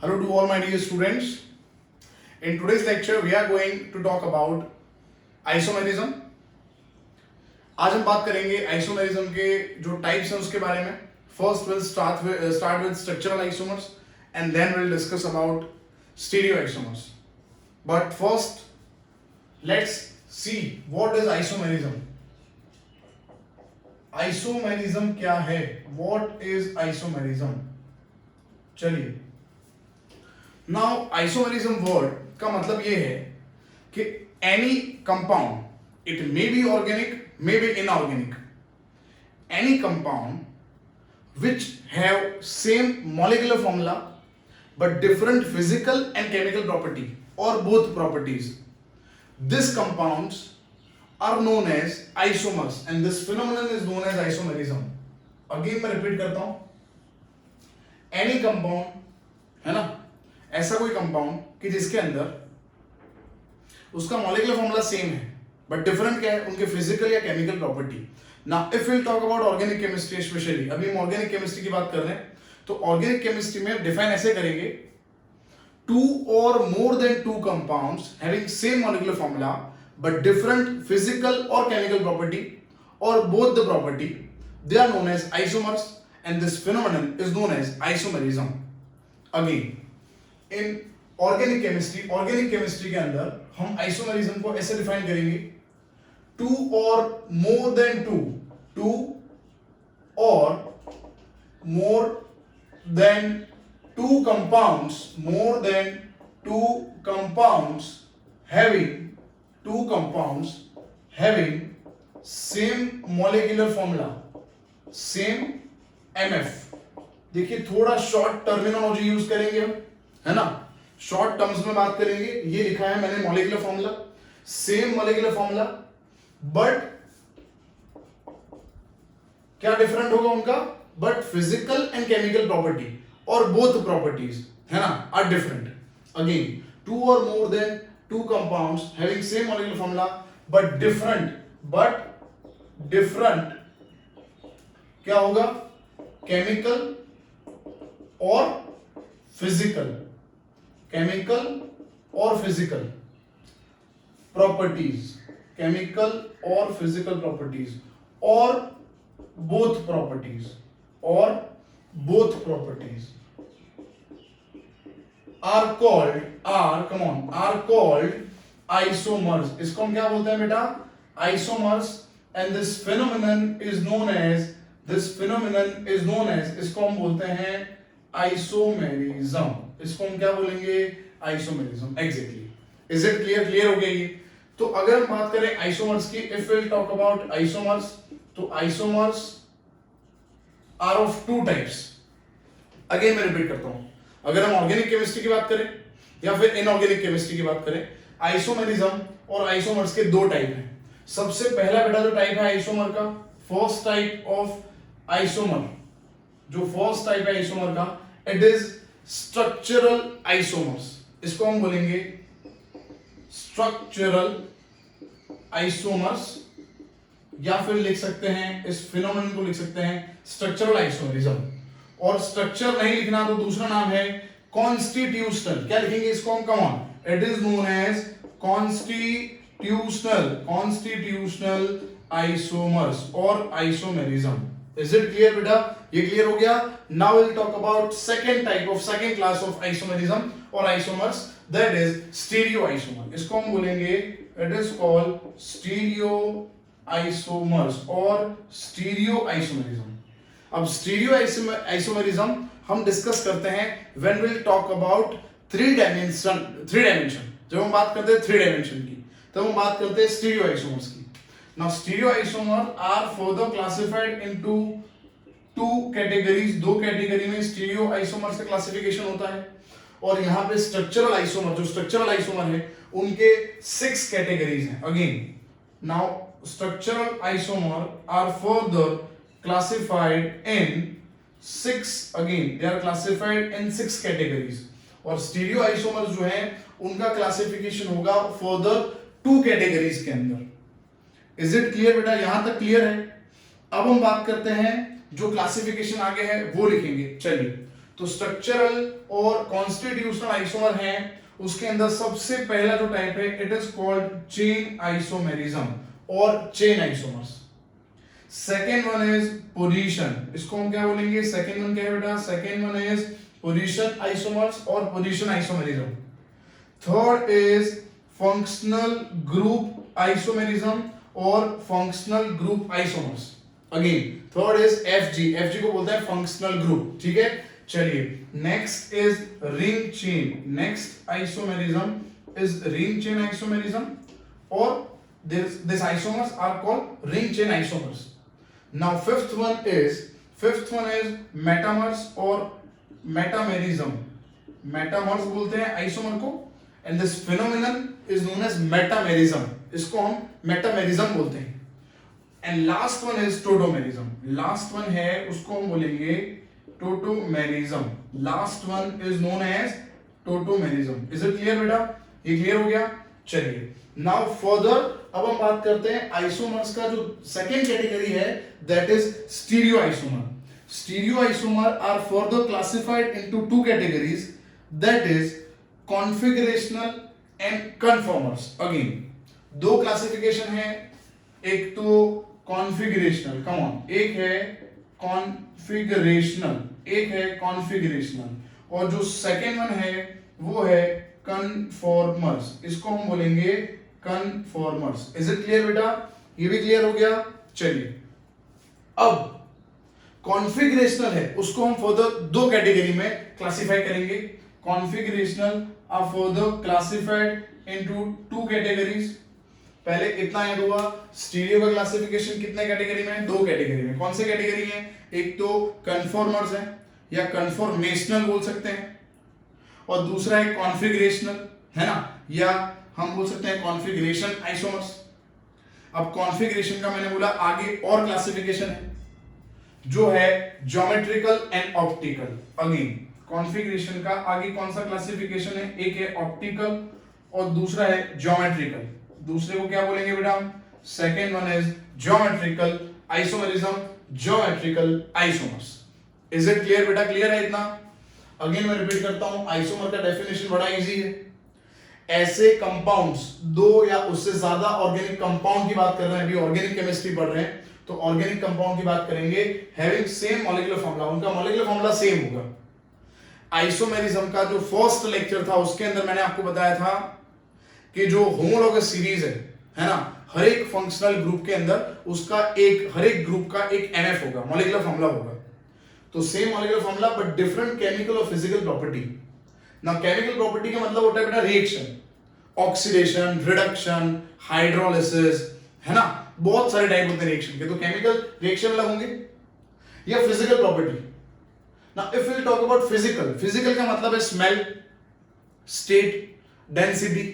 Hello to all my dear students. In today's lecture, we are going to talk about isomerism. आज हम बात करेंगे isomerism के जो टाइप्स हैं उसके बारे में. First we'll start with structural isomers and then we'll discuss about stereoisomers. But first, let's see what is isomerism. Isomerism क्या है? What is isomerism? चलिए. Now isomerism word का मतलब ये है कि any compound, it may be organic, may be inorganic, any compound which have same molecular formula but different physical and chemical property or both properties, these compounds are known as isomers and this phenomenon is known as isomerism. Again मैं repeat करता हूँ, any compound है ना, ऐसा कोई compound कि जिसके अंदर उसका मॉलिक्यूलर फॉर्मूला सेम है बट डिफरेंट क्या है, उनके फिजिकल या chemical property. Now if will talk about organic chemistry specially, अभी हम ऑर्गेनिक केमिस्ट्री की बात कर रहे हैं, तो ऑर्गेनिक केमिस्ट्री में डिफाइन ऐसे करेंगे, टू और more than two compounds having same molecular formula but different physical or chemical property or both the property, they are known as isomers and this phenomenon is known as isomerism. Again in organic chemistry के अंदर हम isomerism को ऐसे define करेंगे, two और more than to और more than two compounds having same molecular formula, same MF. देखिए थोड़ा शॉर्ट टर्मिनोलॉजी यूज करेंगे हम, है ना, शॉर्ट टर्म्स में बात करेंगे. ये लिखा है मैंने molecular formula, same molecular formula but क्या डिफरेंट होगा उनका, but physical and chemical property or both properties है ना आर डिफरेंट. अगेन टू और more than two compounds having same molecular formula but different क्या होगा, chemical or physical properties, or both properties are called isomers. इसको हम क्या बोलते हैं बेटा, isomers. And this phenomenon is known as इसको हम बोलते हैं आइसोमेरिज्म. इसको हम क्या बोलेंगे, isomerism. Exactly. Is it clear हो गया ये? तो अगर हम बात करें आइसोमर्स की, if will talk about isomers, तो isomers are of two types. Again मैं रिपीट करता हूं, अगर हम ऑर्गेनिक केमिस्ट्री की बात करें या फिर इनऑर्गेनिक केमिस्ट्री की बात करें, आइसोमेरिज्म और आइसोमर्स के दो टाइप हैं. सबसे पहला बेटा जो टाइप है आइसोमर का, फर्स्ट टाइप ऑफ आइसोमर, जो फर्स्ट टाइप है आइसोमर का, इट इज स्ट्रक्चरल आइसोमर्स. इसको हम बोलेंगे स्ट्रक्चरल आइसोमर्स, या फिर लिख सकते हैं इस फिनोमेनन को लिख सकते हैं स्ट्रक्चरल आइसोमेरिज्म. और स्ट्रक्चर नहीं लिखना तो दूसरा नाम है कॉन्स्टिट्यूशनल. क्या लिखेंगे इसको हम, come on, it is known as constitutional isomers और आइसोमेरिज्म. इज इट क्लियर बेटा? ये क्लियर हो गया. Now will talk about second class of isomerism और isomers, that is stereo isomer. इसको हम बोलेंगे, it is called stereo isomers और स्टीरियो आइसोमेरिज्म. अब स्टीरियो आइसोमेरिज्म हम डिस्कस करते हैं when will talk about three dimension. जब हम बात करते हैं थ्री डायमेंशन की, तब हम बात करते हैं स्टीरियो आइसोमर्स की. Now stereo isomer are further classified into two categories. दो कैटेगरी में स्टीरियो आइसोमर का क्लासिफिकेशन होता है. और यहां पे स्ट्रक्चरल आइसोमर, जो स्ट्रक्चरल आइसोमर है, उनके 6 कैटेगरीज हैं. Again now structural isomer are further classified in 6, again they are classified in 6 categories. और स्टीरियो आइसोमर जो है उनका क्लासिफिकेशन होगा फर्दर 2 कैटेगरीज के अंदर. इज इट क्लियर बेटा? यहां तक क्लियर है? अब हम बात करते हैं जो क्लासिफिकेशन आगे है वो लिखेंगे. चलिए, तो स्ट्रक्चरल और कॉन्स्टिट्यूशनल आइसोमर हैं, उसके अंदर सबसे पहला जो टाइप है it is called chain isomerism और chain isomers. Second one is position, इसको हम क्या बोलेंगे, सेकेंड वन क्या है बेटा, second one is position isomers और position isomerism. Third is functional group isomerism और functional group isomers. Again third is FG, FG को बोलते हैं फंक्शनल ग्रुप, ठीक है। चलिए next is ring chain, next isomerism is ring chain isomerism और this isomers are called ring chain isomers. Now fifth one is metamers or metamerism, metamers बोलते हैं isomer को and this phenomenon is known as metamerism, इसको हम metamerism बोलते हैं। and last one is tautomerism, last one है उसको हम बोलेंगे tautomerism, last one is known as tautomerism। is it clear बेटा, ये क्लियर हो गया। चलिए नाउ फर्दर अब हम बात करते हैं आइसोमर्स का जो सेकेंड कैटेगरी है that is stereo isomer. Stereo isomer are further classified into two categories that is configurational and conformers. Again दो क्लासिफिकेशन है, एक तो कॉन्फिगरेशनल, कम ऑन, एक है कॉन्फिगरेशनल, एक है कॉन्फिगरेशनल और जो सेकेंड वन है वो है कन्फॉर्मर्स, इसको हम बोलेंगे कन्फॉर्मर्स। इज इट क्लियर बेटा, ये भी क्लियर हो गया। चलिए अब कॉन्फिगरेशनल है उसको हम फर्दर दो कैटेगरी में क्लासिफाई करेंगे। Configurational are further classified into two categories. पहले इतना याद हुआ, स्टीरियो का क्लासिफिकेशन कितने कैटेगरी में, दो कैटेगरी में। कौन से कैटेगरी है, एक तो कन्फॉर्मर्स है या कन्फॉर्मेशनल बोल सकते हैं और दूसरा है कॉन्फिगरेशनल, है ना, या हम बोल सकते हैं कॉन्फिगरेशन आइसोमर्स। अब कॉन्फिगरेशन का मैंने बोला आगे और क्लासिफिकेशन है जो है geometrical and optical. Again configuration का आगे कौन सा क्लासिफिकेशन है, एक है ऑप्टिकल और दूसरा है ज्योमेट्रिकल। दूसरे को क्या बोलेंगे बेटा, second one is geometrical isomerism, geometrical isomers. Is it clear बेटा, क्लियर है इतना। अगेन मैं रिपीट करता हूं, आइसोमर का डेफिनेशन बड़ा इजी है। ऐसे कंपाउंड्स, दो या उससे ज्यादा ऑर्गेनिक कंपाउंड की बात कर रहे हैं, अभी ऑर्गेनिक केमिस्ट्री पढ़ रहे हैं तो ऑर्गेनिक कंपाउंड की बात करेंगे, हैविंग सेम मॉलिक्यूलर फॉर्मूला, उनका मॉलिक्यूलर फॉर्मूला सेम होगा। आइसोमेरिज्म का जो फर्स्ट लेक्चर था उसके अंदर मैंने आपको बताया था कि जो होमोलॉगस सीरीज है ना, हर एक फंक्शनल ग्रुप के अंदर उसका एक, हर एक ग्रुप का एक एनएफ होगा, मॉलिक्यूलर फॉर्मूला होगा। तो same molecular formula but different chemical or physical property. ना केमिकल प्रॉपर्टी का मतलब होता है बेटा रिएक्शन, ऑक्सीडेशन, रिडक्शन, हाइड्रोलिसिस, है ना, बहुत सारे टाइप होते हैं रिएक्शन के। तो केमिकल रिएक्शन अलग होंगे या फिजिकल प्रॉपर्टी। ना if we talk about physical, physical का मतलब है smell, state, density,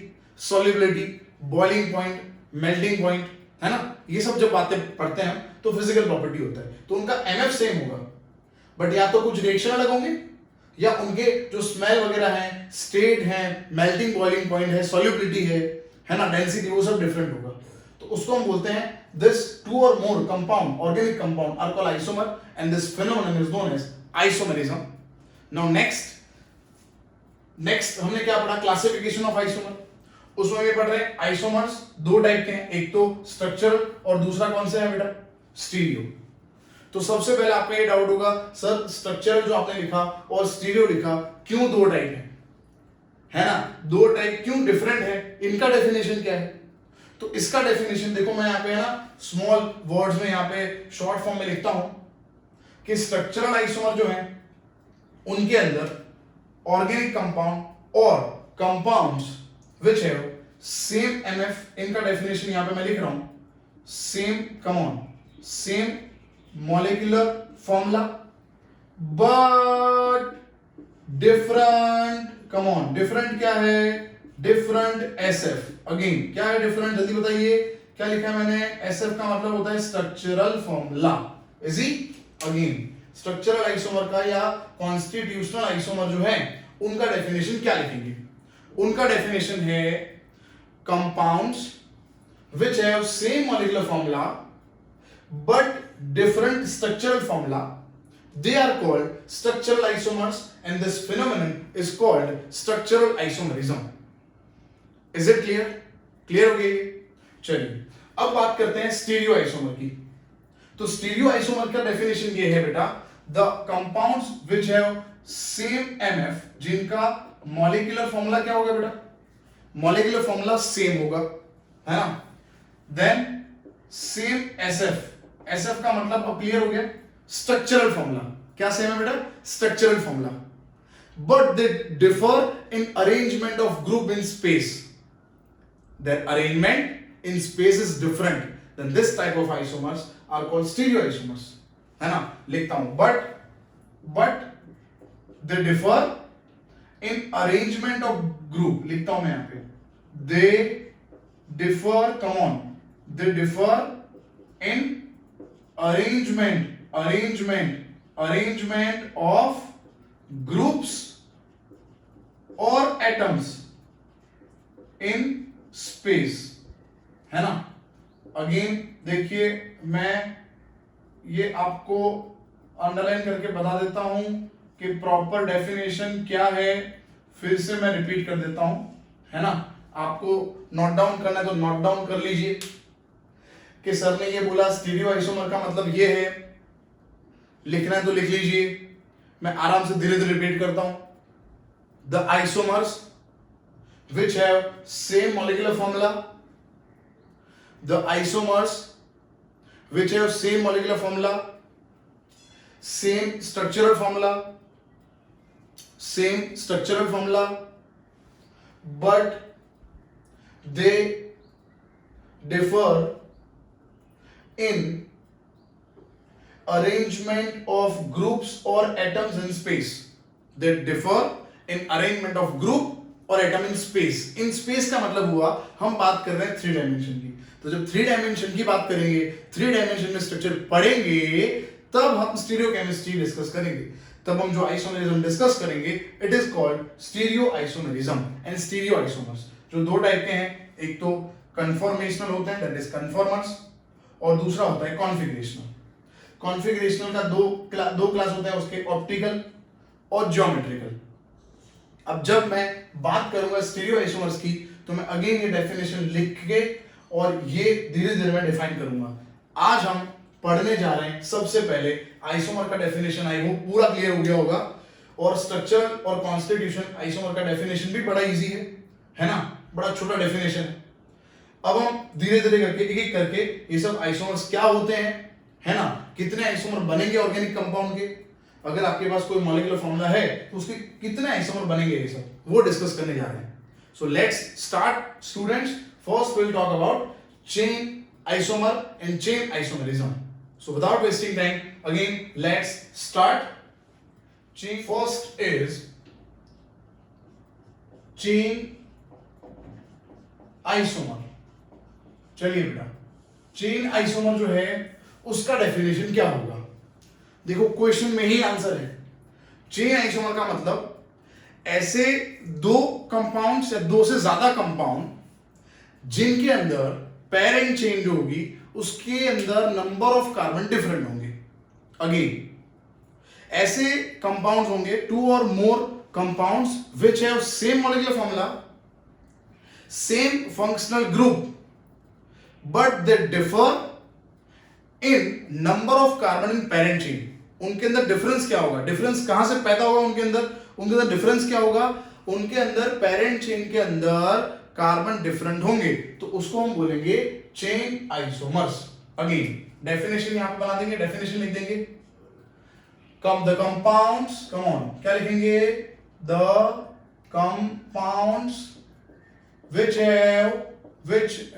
solubility, boiling point, melting point, है ना, ये सब जब बातें पढ़ते हैं तो फिजिकल प्रॉपर्टी होता है। तो उनका एमएफ सेम होगा बट या तो कुछ रिएक्शन अलग होंगे या उनके जो स्मेल वगैरह है, स्टेट है, मेल्टिंग बॉइलिंग पॉइंट है, सॉल्युबिलिटी है ना, डेंसिटी, वो सब डिफरेंट होगा। तो उसको हम बोलते हैं दिस टू और more compound, organic compound are called isomer and this phenomenon is known as isomerism. Now next हमने क्या पढ़ा, क्लासिफिकेशन ऑफ आइसोमर। उसमें भी पढ़ रहे हैं आइसोमर्स दो टाइप के हैं, एक तो स्ट्रक्चरल और दूसरा कौन सा है बेटा, स्टीरियो। तो सबसे पहले आपका ये डाउट होगा सर स्ट्रक्चरल जो आपने लिखा और स्टीरियो लिखा क्यों दो टाइप है ना, दो टाइप क्यों डिफरेंट है, इनका डेफिनेशन क्या है। तो इसका डेफिनेशन देखो, मैं यहाँ पे है ना स्मॉल वर्ड्स में यहाँ पे शॉर्ट फॉर्म में लिखता हूं कि स्ट्रक्चरल आइसोमर जो है उनके अंदर ऑर्गेनिक कंपाउंड और compounds which have same MF, इनका डेफिनेशन यहां पे मैं लिख रहा हूं, same, come on, same molecular formula but different, come on, different क्या है, डिफरेंट SF। अगेन क्या है डिफरेंट, जल्दी बताइए, क्या लिखा है मैंने, SF का मतलब होता है structural formula. Easy, again structural isomer का या कॉन्स्टिट्यूशनल आइसोमर जो है उनका डेफिनेशन क्या लिखेंगे, उनका डेफिनेशन है compounds which have same molecular formula but different structural formula, they are called structural isomers and this phenomenon is called structural isomerism. Is it clear? Clear हो गई? चलिए अब बात करते हैं स्टीरियो आइसोमर की। तो स्टीरियो आइसोमर का डेफिनेशन ये है बेटा, the compounds which have same MF, जिनका मॉलिक्यूलर फॉर्मूला क्या होगा बेटा? मॉलिक्यूलर फॉर्मूला सेम होगा, है ना? देन सेम एसएफ, एसएफ का मतलब अब क्लियर हो गया, स्ट्रक्चरल फॉर्मूला क्या सेम है बेटा? Structural formula, but they differ in arrangement of group in space, their arrangement in space is different, then this type of isomers are called stereoisomers, है ना? लिखता हूं, but they differ in arrangement of group, लिखता हूं मैं यहां पे, they differ, come on, they differ in arrangement of groups or atoms in space, है ना? अगेन देखिए, मैं ये आपको अंडरलाइन करके बता देता हूं कि प्रॉपर डेफिनेशन क्या है, फिर से मैं रिपीट कर देता हूं, है ना? आपको नोट डाउन करना है तो नोट डाउन कर लीजिए कि सर ने ये बोला स्टीरियो आइसोमर का मतलब ये है, लिखना है तो लिख लीजिए, मैं आराम से धीरे धीरे रिपीट करता हूं। The isomers which have same molecular formula, the isomers which have same molecular formula, same structural formula, but they differ in arrangement of groups or atoms in space. They differ in arrangement of group और atom in space. In space का मतलब हुआ, हम बात कर रहे हैं 3 dimension की, तो जब 3 डायमेंशन की बात करेंगे, 3 डायमेंशन में स्ट्रक्चर पढ़ेंगे, तब हम स्टीरियो केमिस्ट्री डिस्कस करेंगे, तब हम जो आइसोमेरिज्म डिस्कस करेंगे, it is called stereo isomerism and stereo isomers. जो दो टाइप के हैं, एक तो कन्फॉर्मेशनल होते हैं, दैट इज कन्फॉर्मर्स, और दूसरा होता है कॉन्फिगरेशनल। कॉन्फिगरेशनल का दो क्लास होते हैं उसके, ऑप्टिकल और ज्योमेट्रिकल। अब जब मैं बात करूंगा स्टीरियो आइसोमर्स की, तो मैं अगेन ये डेफिनेशन लिख के और ये धीरे धीरे मैं डिफाइन करूंगा। आज हम पढ़ने जा रहे हैं सबसे पहले आइसोमर का डेफिनेशन, आई होप पूरा क्लियर हो गया होगा, और स्ट्रक्चर और कॉन्स्टिट्यूशन आइसोमर का डेफिनेशन भी बड़ा इजी है ना? बड़ा छोटा डेफिनेशन है। अब हम धीरे धीरे करके एक एक करके ये सब आइसोमर्स क्या होते हैं, है ना, कितने आइसोमर बनेंगे ऑर्गेनिक कंपाउंड के, अगर आपके पास कोई मॉलिक्यूलर फॉर्मूला है तो उसके कितने आइसोमर बनेंगे, ये सब वो डिस्कस करने जा रहे हैं। So let's start students. First will talk about chain isomer and chain isomerism. So without wasting time, again let's start. Chain first is chain isomer. चलिए बेटा, चेन आइसोमर जो है उसका डेफिनेशन क्या होगा? देखो क्वेश्चन में ही आंसर है। चेन आइसोमर का मतलब ऐसे दो कंपाउंड्स या दो से ज्यादा कंपाउंड जिनके अंदर पेरेंट चेन जो होगी उसके अंदर नंबर ऑफ कार्बन डिफरेंट होंगे। अगेन ऐसे कंपाउंड्स होंगे, 2 और more compounds which have same molecular formula, same functional group, but they differ in number of carbon in parent chain. उनके अंदर डिफरेंस क्या होगा? डिफरेंस कहां से पैदा होगा? उनके अंदर डिफरेंस क्या होगा? उनके अंदर पेरेंट चेन के अंदर कार्बन डिफरेंट होंगे, तो उसको हम बोलेंगे चेन आइसोमर्स। अगेन डेफिनेशन यहां पे बना देंगे, डेफिनेशन लिख देंगे। द कंपाउंड्स, कम ऑन, क्या लिखेंगे? The compounds which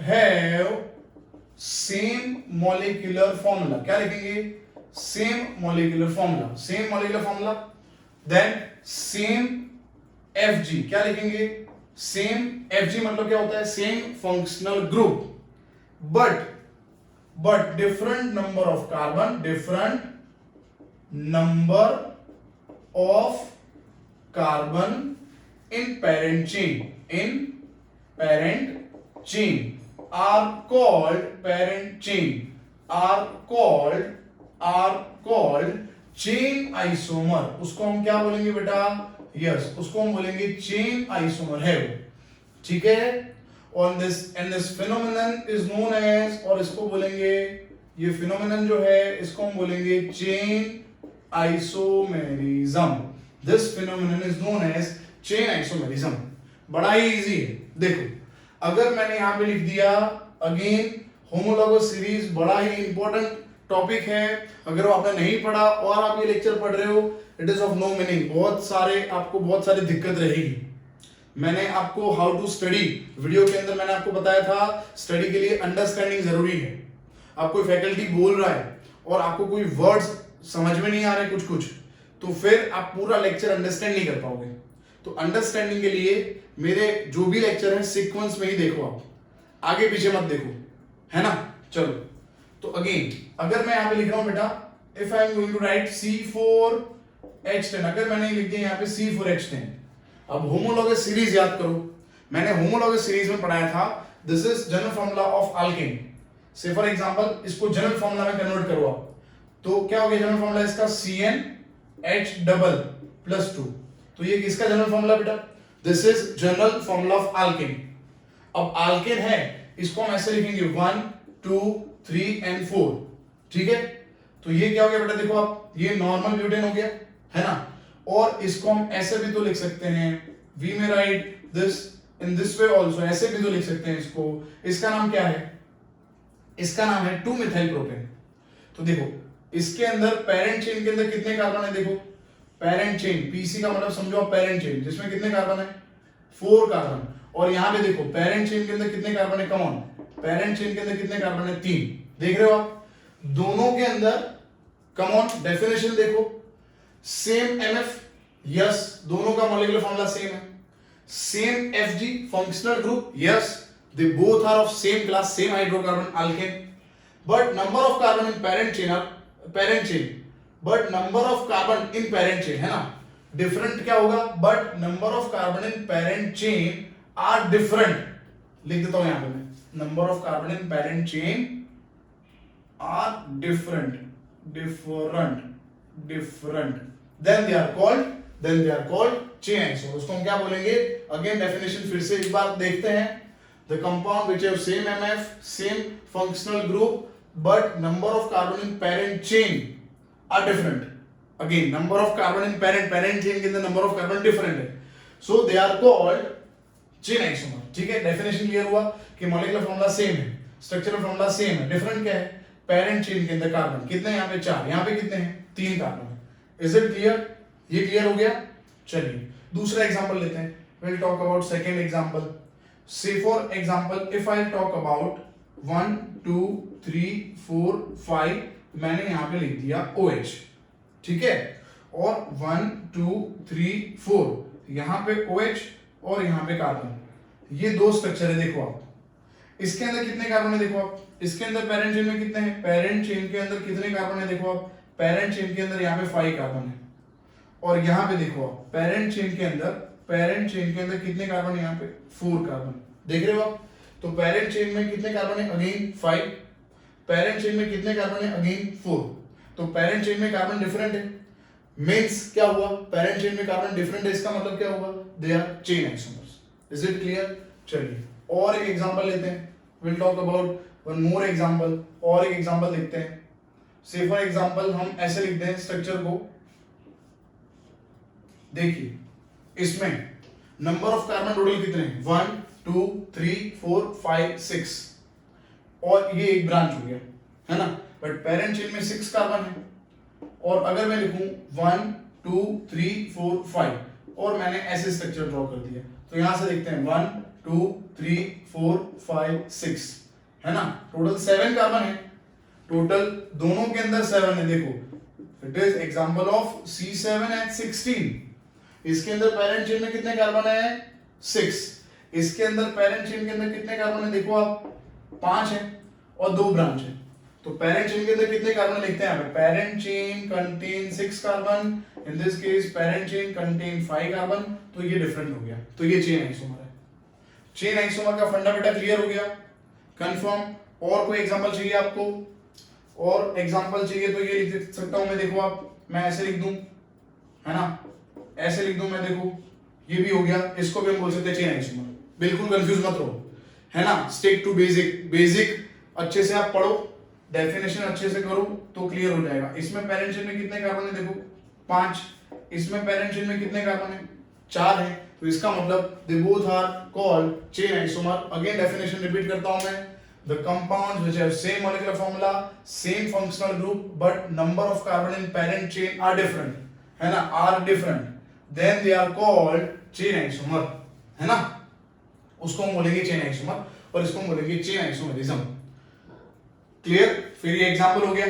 have same molecular formula, क्या लिखेंगे? same molecular formula, then same Fg, क्या लिखेंगे? same Fg मतलब क्या होता है? same functional group, but different number of carbon in parent chain are called chain isomer, उसको हम क्या बोलेंगे बेटा, यस उसको हम बोलेंगे चेन आइसोमर है वो, ठीक है। और this phenomenon is known as, और इसको बोलेंगे, ये फिनोमेनन जो है इसको हम बोलेंगे chain isomerism. This phenomenon is known as chain isomerism. बड़ा ही इजी है। देखो अगर मैंने यहां पे लिख दिया अगेन होमोलॉगस सीरीज, बड़ा ही इंपॉर्टेंट टॉपिक है। अगर वो आपने नहीं पढ़ा और आप ये लेक्चर पढ़ रहे हो, it is of no meaning. आपको बहुत सारी दिक्कत रहेगी। मैंने आपको हाउ टू स्टडी वीडियो के अंदर मैंने आपको बताया था, स्टडी के लिए अंडरस्टैंडिंग जरूरी है। आप कोई फैकल्टी बोल रहा है और आपको कोई वर्ड्स समझ में नहीं आ रहे कुछ, तो फिर आप पूरा लेक्चर अंडरस्टैंड नहीं कर पाओगे। तो अंडरस्टैंडिंग के लिए मेरे जो भी लेक्चर है सीक्वेंस में ही देखो, आप आगे पीछे मत देखो, है ना। चलो तो अगेन अगर मैं यहां पे लिख रहा हूं बेटा, if I am going to write C4H10, अगर मैंने लिख दिया यहां पे C4H10। अब होमोलॉगस सीरीज याद करो, मैंने होमोलॉगस सीरीज में पढ़ाया था this is general formula of alkane. से फॉर एग्जांपल इसको जनरल फॉर्मूला में कन्वर्ट करो आप, तो क्या हो गया जनरल फॉर्मूला इसका CnH+2। तो ये किसका जनरल फॉर्मूला बेटा, this is general formula of alkane. अब अल्केन है, इसको हम ऐसे लिखेंगे 1 2 3 and 4, ठीक है। तो ये क्या हो गया बेटा, देखो आप ये नॉर्मल ब्यूटेन हो गया, है ना। और इसको हम ऐसे भी तो लिख सकते हैं, we may write this in this way also, ऐसे भी तो लिख सकते हैं इसको। इसका नाम क्या है, इसका नाम है 2-मिथाइल प्रोपेन। तो देखो इसके अंदर पेरेंट चेन के अंदर कितने कार्बन है, देखो पेरेंट चेन, पीसी का मतलब समझो आप पेरेंट चेन, जिसमें कितने कार्बन है 4 कार्बन। और यहां पे देखो पेरेंट चेन के अंदर कितने कार्बन है, कम ऑन, पेरेंट चेन के अंदर कितने कार्बन है 3। देख रहे हो आप दोनों के अंदर, कम ऑन डेफिनेशन देखो, सेम एमएफ, यस दोनों का मॉलिक्यूलर फॉर्मूला सेम है। Same FG functional group, yes they both are of same class, same hydrocarbon alkane. But number of carbon in parent chain but number of carbon in parent chain, है ना, different क्या होगा, but number of carbon in parent chain are different. लिख देता हूं यहां पे मैं, number of carbon in parent chain are different then they are called chain isomer। उसको हम क्या बोलेंगे, अगेन डेफिनेशन फिर से एक बार देखते हैं, the compound which have same MF, same functional group but number of carbon in parent chain are different। again number of carbon in parent chain के अंदर number of carbon different है, so they are called chain isomer। ठीक है, definition clear हुआ कि molecular formula same है, structural formula same है, different क्या है, पेरेंट चेन के अंदर कार्बन कितने, यहाँ पे 4, यहाँ पे कितने हैं 3 कार्बन है। इज इट क्लियर, ये क्लियर हो गया। चलिए दूसरा एग्जांपल लेते हैं, will talk about second example. Say for example if I talk about 1 2 3 4 5, मैंने यहाँ पे लिख दिया OH, ठीक है, और 1 2 3 4 यहाँ पे OH और यहाँ पे कार्बन, ये दो स्ट्रक्चर है। देखो आप इसके अंदर कितने कार्बन है, देखो आप इसके अंदर पेरेंट चेन में कितने हैं, पेरेंट चेन के अंदर कितने कार्बन है, देखो आप पेरेंट चेन के अंदर यहाँ पे 5 कार्बन है। और यहाँ पे देखो आप पेरेंट चेन के अंदर कितने कार्बन है, यहाँ पे 4 कार्बन। देख रहे हो आप, तो पेरेंट चेन में कितने कार्बन है, अगेन 5, पेरेंट चेन में कितने कार्बन है, अगेन 4। तो पेरेंट चेन में कार्बन डिफरेंट है, मींस क्या हुआ, पेरेंट चेन में कार्बन डिफरेंट है, इसका मतलब क्या हुआ, they are chain isomers. Is it clear. चलिए और एक एग्जांपल लेते हैं, will talk about one more example, और एक एग्जांपल देखते हैं। से फॉर एग्जांपल हम ऐसे लिखते हैं स्ट्रक्चर को, देखिए इसमें नंबर ऑफ कार्बन टोटल कितने हैं, 1 2 3 4 5 6, और ये एक ब्रांच हो गया, है ना। बट पेरेंट चेन में 6 कार्बन है, और अगर मैं लिखूं 1 2 3 4 5, और मैंने ऐसे स्ट्रक्चर ड्रॉ कर दिया, तो यहां से देखते हैं 1 2 3 4 5 6, है ना, टोटल 7 कार्बन है, टोटल दोनों के अंदर 7 है। देखो it is example of C7H16। इसके अंदर पेरेंट चेन में कितने कार्बन है, 6, इसके अंदर पेरेंट चेन के अंदर कितने कार्बन है, देखो आप 5 है, और 2 ब्रांच है। तो पेरेंट चेन के अंदर कितने कार्बन लिखते हैं, parent chain contain 6 carbon, in this case parent chain contain 5 carbon, तो ये डिफरेंट हो गया, तो ये चेन आइसोमर है। चेन आइसोमर का फंडामेंटल क्लियर हो गया, कंफर्म। और कोई एग्जांपल चाहिए आपको, और एग्जांपल चाहिए तो ये लिख सकता हूं मैं, देखो आप मैं ऐसे लिख दूं, है ना, ऐसे लिख दूं मैं, देखो ये भी हो गया, इसको भी हम बोल सकते हैं चेन आइसोमर। बिल्कुल कंफ्यूज मत रहो, है ना, स्टिक टू बेसिक, बेसिक अच्छे से आप पढ़ो, डेफिनेशन अच्छे से करो तो क्लियर हो जाएगा। इसमें पैरेंट चेन में कितने कार्बन है, देखो 5, इसमें पैरेंट चेन में कितने कार्बन है, 4 है, तो इसका मतलब they both are called chain isomer. Again definition repeat करता हूं मैं, the compounds which have same molecular formula, same functional group, but number of carbon in parent chain are different, है ना, are different, then they are called chain isomer, है ना, उसको हम बोलेंगे चेन आइसोमर और इसको हम बोलेंगे चेन आइसोमरिज्म। क्लियर? फिर ये एग्जांपल हो गया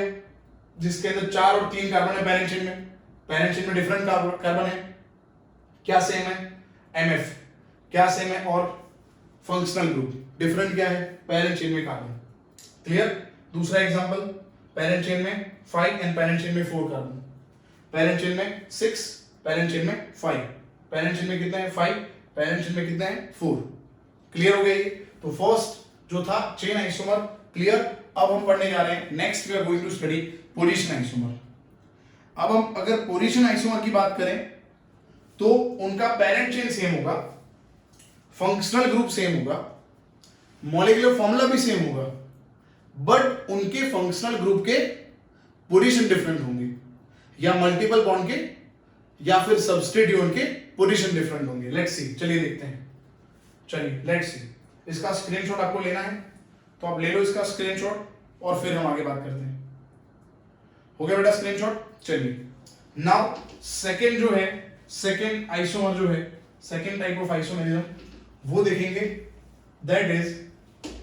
जिसके अंदर 4 और 3 कार्बन है पैरेंट चेन में, पैरेंट चेन में डिफरेंट कार्बन है, क्या सेम है, एमएफ क्या सेम है, और फंक्शनल ग्रुप डिफरेंट क्या है, पैरेंट चेन में कार्बन। क्लियर? दूसरा एग्जांपल, पैरेंट चेन में 5 एंड पैरेंट चेन में 4 कार्बन, पैरेंट चेन में 6, पैरेंट चेन में 5, पैरेंट चेन में कितने हैं 5, पैरेंट चेन में कितने हैं 4। क्लियर हो गया ये? तो फर्स्ट जो था चेन आइसोमर, क्लियर। अब हम पढ़ने जा रहे हैं next, we are going to study position isomer. अब हम अगर पोजीशन आइसोमर की बात करें तो उनका पैरेंट चेन सेम होगा, फंक्शनल ग्रुप सेम होगा, मॉलिक्यूलर फॉर्मूला भी सेम होगा, बट उनके फंक्शनल ग्रुप के पोजीशन डिफरेंट होंगे, या मल्टीपल बॉन्ड के या फिर सबस्टिट्यूएंट के पोजीशन डिफरेंट होंगे। लेट्स सी, चलिए देखते हैं, चलिए लेट्स सी। इसका स्क्रीनशॉट आपको लेना है तो आप ले लो इसका स्क्रीनशॉट और फिर हम आगे बात करते हैं। हो गया बेटा स्क्रीनशॉट? चलिए नाउ सेकंड जो है, सेकंड आइसोमर जो है, सेकंड टाइप ऑफ आइसोमरिज्म वो देखेंगे, दैट इज